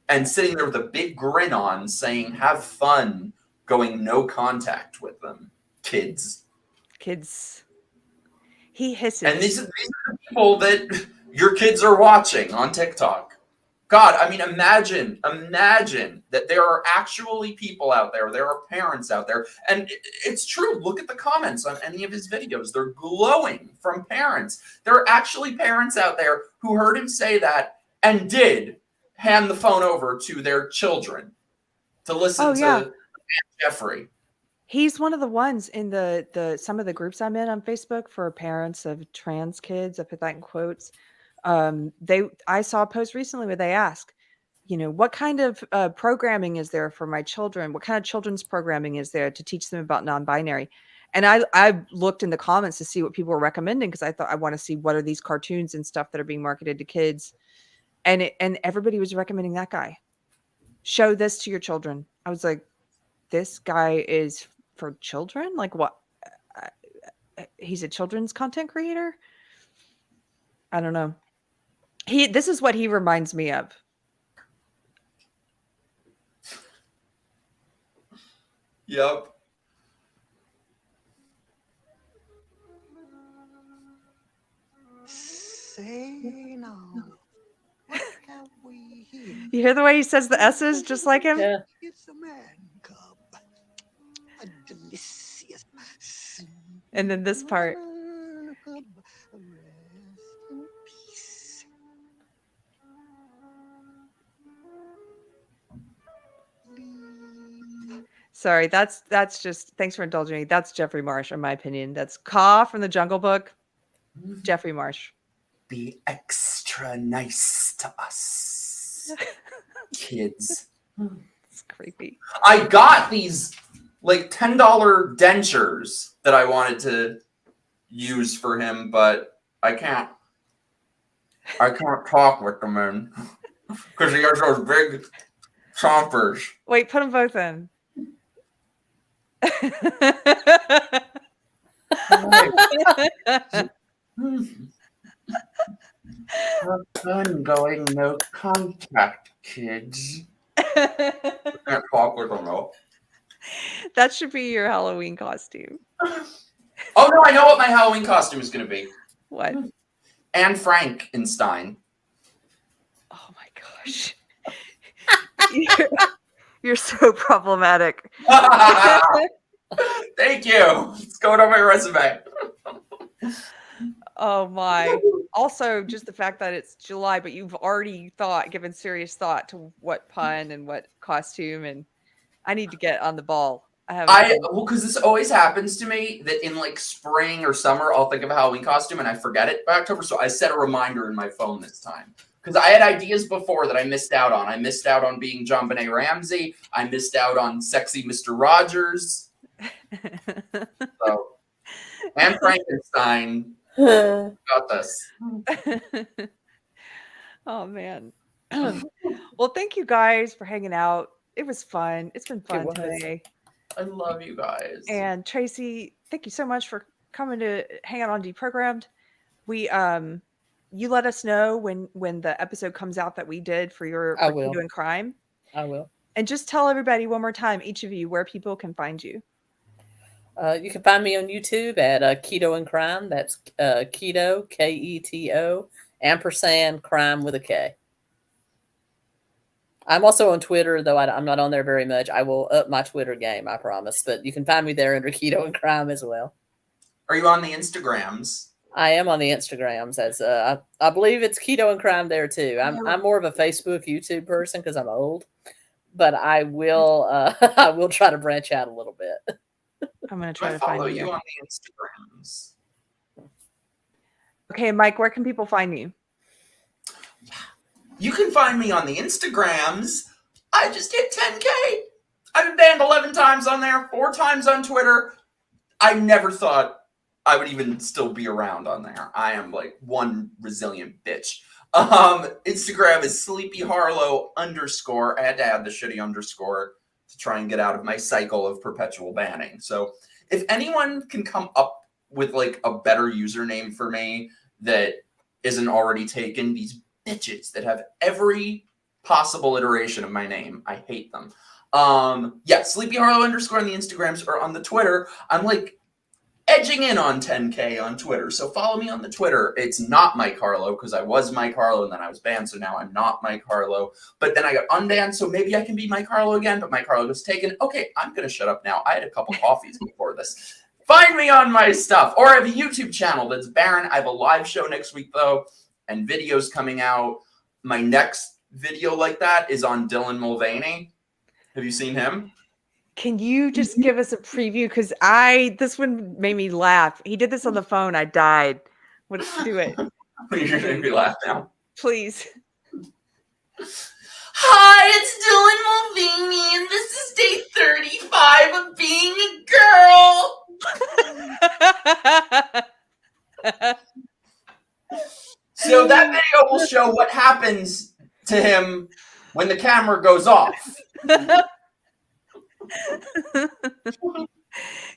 and sitting there with a big grin on saying, have fun going no contact with them. Kids. He hisses. And these are the people that your kids are watching on TikTok. God, I mean, imagine that there are actually people out there. There are parents out there. And it's true. Look at the comments on any of his videos. They're glowing from parents. There are actually parents out there who heard him say that and did hand the phone over to their children to listen to Jeffrey. He's one of the ones in the some of the groups I'm in on Facebook for parents of trans kids. I put that in quotes. I saw a post recently where they ask, what kind of programming is there for my children? What kind of children's programming is there to teach them about non-binary? And I looked in the comments to see what people were recommending because I thought I want to see what are these cartoons and stuff that are being marketed to kids, and everybody was recommending that guy. Show this to your children. I was like, this guy is for children? Like what? He's a children's content creator? I don't know. This is what he reminds me of. Yep. Say no. What have we here? You hear the way he says the S's just like him? Yeah. It's a man cub. A delicious. And then this part. man cub. Rest in peace. Sorry, that's just, thanks for indulging me. That's Jeffrey Marsh, in my opinion. That's Ka from the Jungle Book. Jeffrey Marsh. Be extra nice to us, kids. It's creepy. I got these like $10 dentures that I wanted to use for him, but I can't talk with them in because he has those big chompers. Wait, put them both in. Have fun going no contact, kids. Can't talk with them though. That should be your Halloween costume. Oh no, I know what my Halloween costume is going to be. What? Anne Frankenstein. Oh my gosh. You're so problematic. Thank you. It's going on my resume. Oh my. Also, just the fact that it's July, but you've already given serious thought to what pun and what costume, and I need to get on the ball. Because this always happens to me that in like spring or summer, I'll think of a Halloween costume and I forget it by October. So I set a reminder in my phone this time. Because I had ideas before that I missed out on. I missed out on being John Benet Ramsey. I missed out on sexy Mr. Rogers. So, Anne Frankenstein got this. Oh man. Well, thank you guys for hanging out. It was fun. It's been fun was. today. I love you guys. And Tracy, thank you so much for coming to hang out on Deprogrammed. We you let us know when the episode comes out that we did for your I will. Keto and Crime. I will. And just tell everybody one more time, each of you, where people can find you. You can find me on YouTube at Keto and Crime. That's Keto, Keto, ampersand, crime with a K. I'm also on Twitter, though I'm not on there very much. I will up my Twitter game, I promise. But you can find me there under Keto and Crime as well. Are you on the Instagrams? I am on the Instagrams. As I believe it's Keto and Crime there too. I'm more of a Facebook, YouTube person because I'm old. But I will I will try to branch out a little bit. I'm gonna try to follow find you on the Instagrams. Okay, Mike, where can people find you? You can find me on the Instagrams. I just hit 10K. I've been banned 11 times on there, 4 times on Twitter. I never thought I would even still be around on there. I am like one resilient bitch. Instagram is Sleepy Harlow _. I had to add the shitty underscore to try and get out of my cycle of perpetual banning. So if anyone can come up with like a better username for me that isn't already taken, these bitches that have every possible iteration of my name, I hate them. Yeah, Sleepy Harlow _ on the Instagrams or on the Twitter. I'm like edging in on 10K on Twitter. So follow me on the Twitter. It's not Mike Harlow because I was Mike Harlow and then I was banned. So now I'm not Mike Harlow. But then I got unbanned. So maybe I can be Mike Harlow again. But Mike Harlow was taken. Okay, I'm going to shut up now. I had a couple coffees before this. Find me on my stuff. Or I have a YouTube channel that's barren. I have a live show next week though. And videos coming out. My next video like that is on Dylan Mulvaney. Have you seen him? Can you just give us a preview? Because this one made me laugh. He did this on the phone. I died. Do it. You're going to make me laugh now. Please. Hi, it's Dylan Mulvaney, and this is day 35 of being a girl. So that video will show what happens to him when the camera goes off.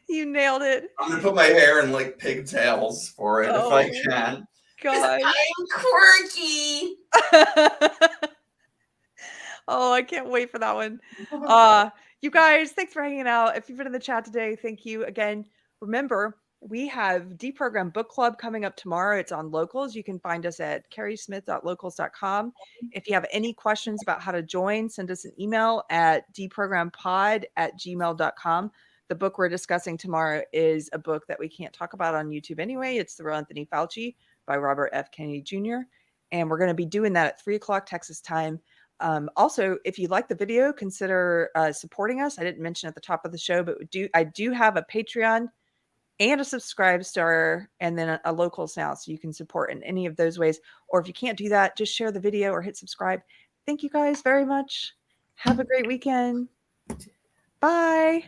You nailed it. I'm going to put my hair in like pigtails for it if I can. God. I'm quirky. Oh, I can't wait for that one. You guys, thanks for hanging out. If you've been in the chat today, thank you again. Remember, we have Deprogram Book Club coming up tomorrow. It's on Locals. You can find us at carriesmith.locals.com. If you have any questions about how to join, send us an email at deprogrampod@gmail.com. The book we're discussing tomorrow is a book that we can't talk about on YouTube anyway. It's The Real Anthony Fauci by Robert F. Kennedy Jr. And we're going to be doing that at 3 o'clock Texas time. Also, if you like the video, consider supporting us. I didn't mention at the top of the show, but I do have a Patreon and a subscribe star and then a Locals now. So you can support in any of those ways. Or if you can't do that, just share the video or hit subscribe. Thank you guys very much. Have a great weekend. Bye.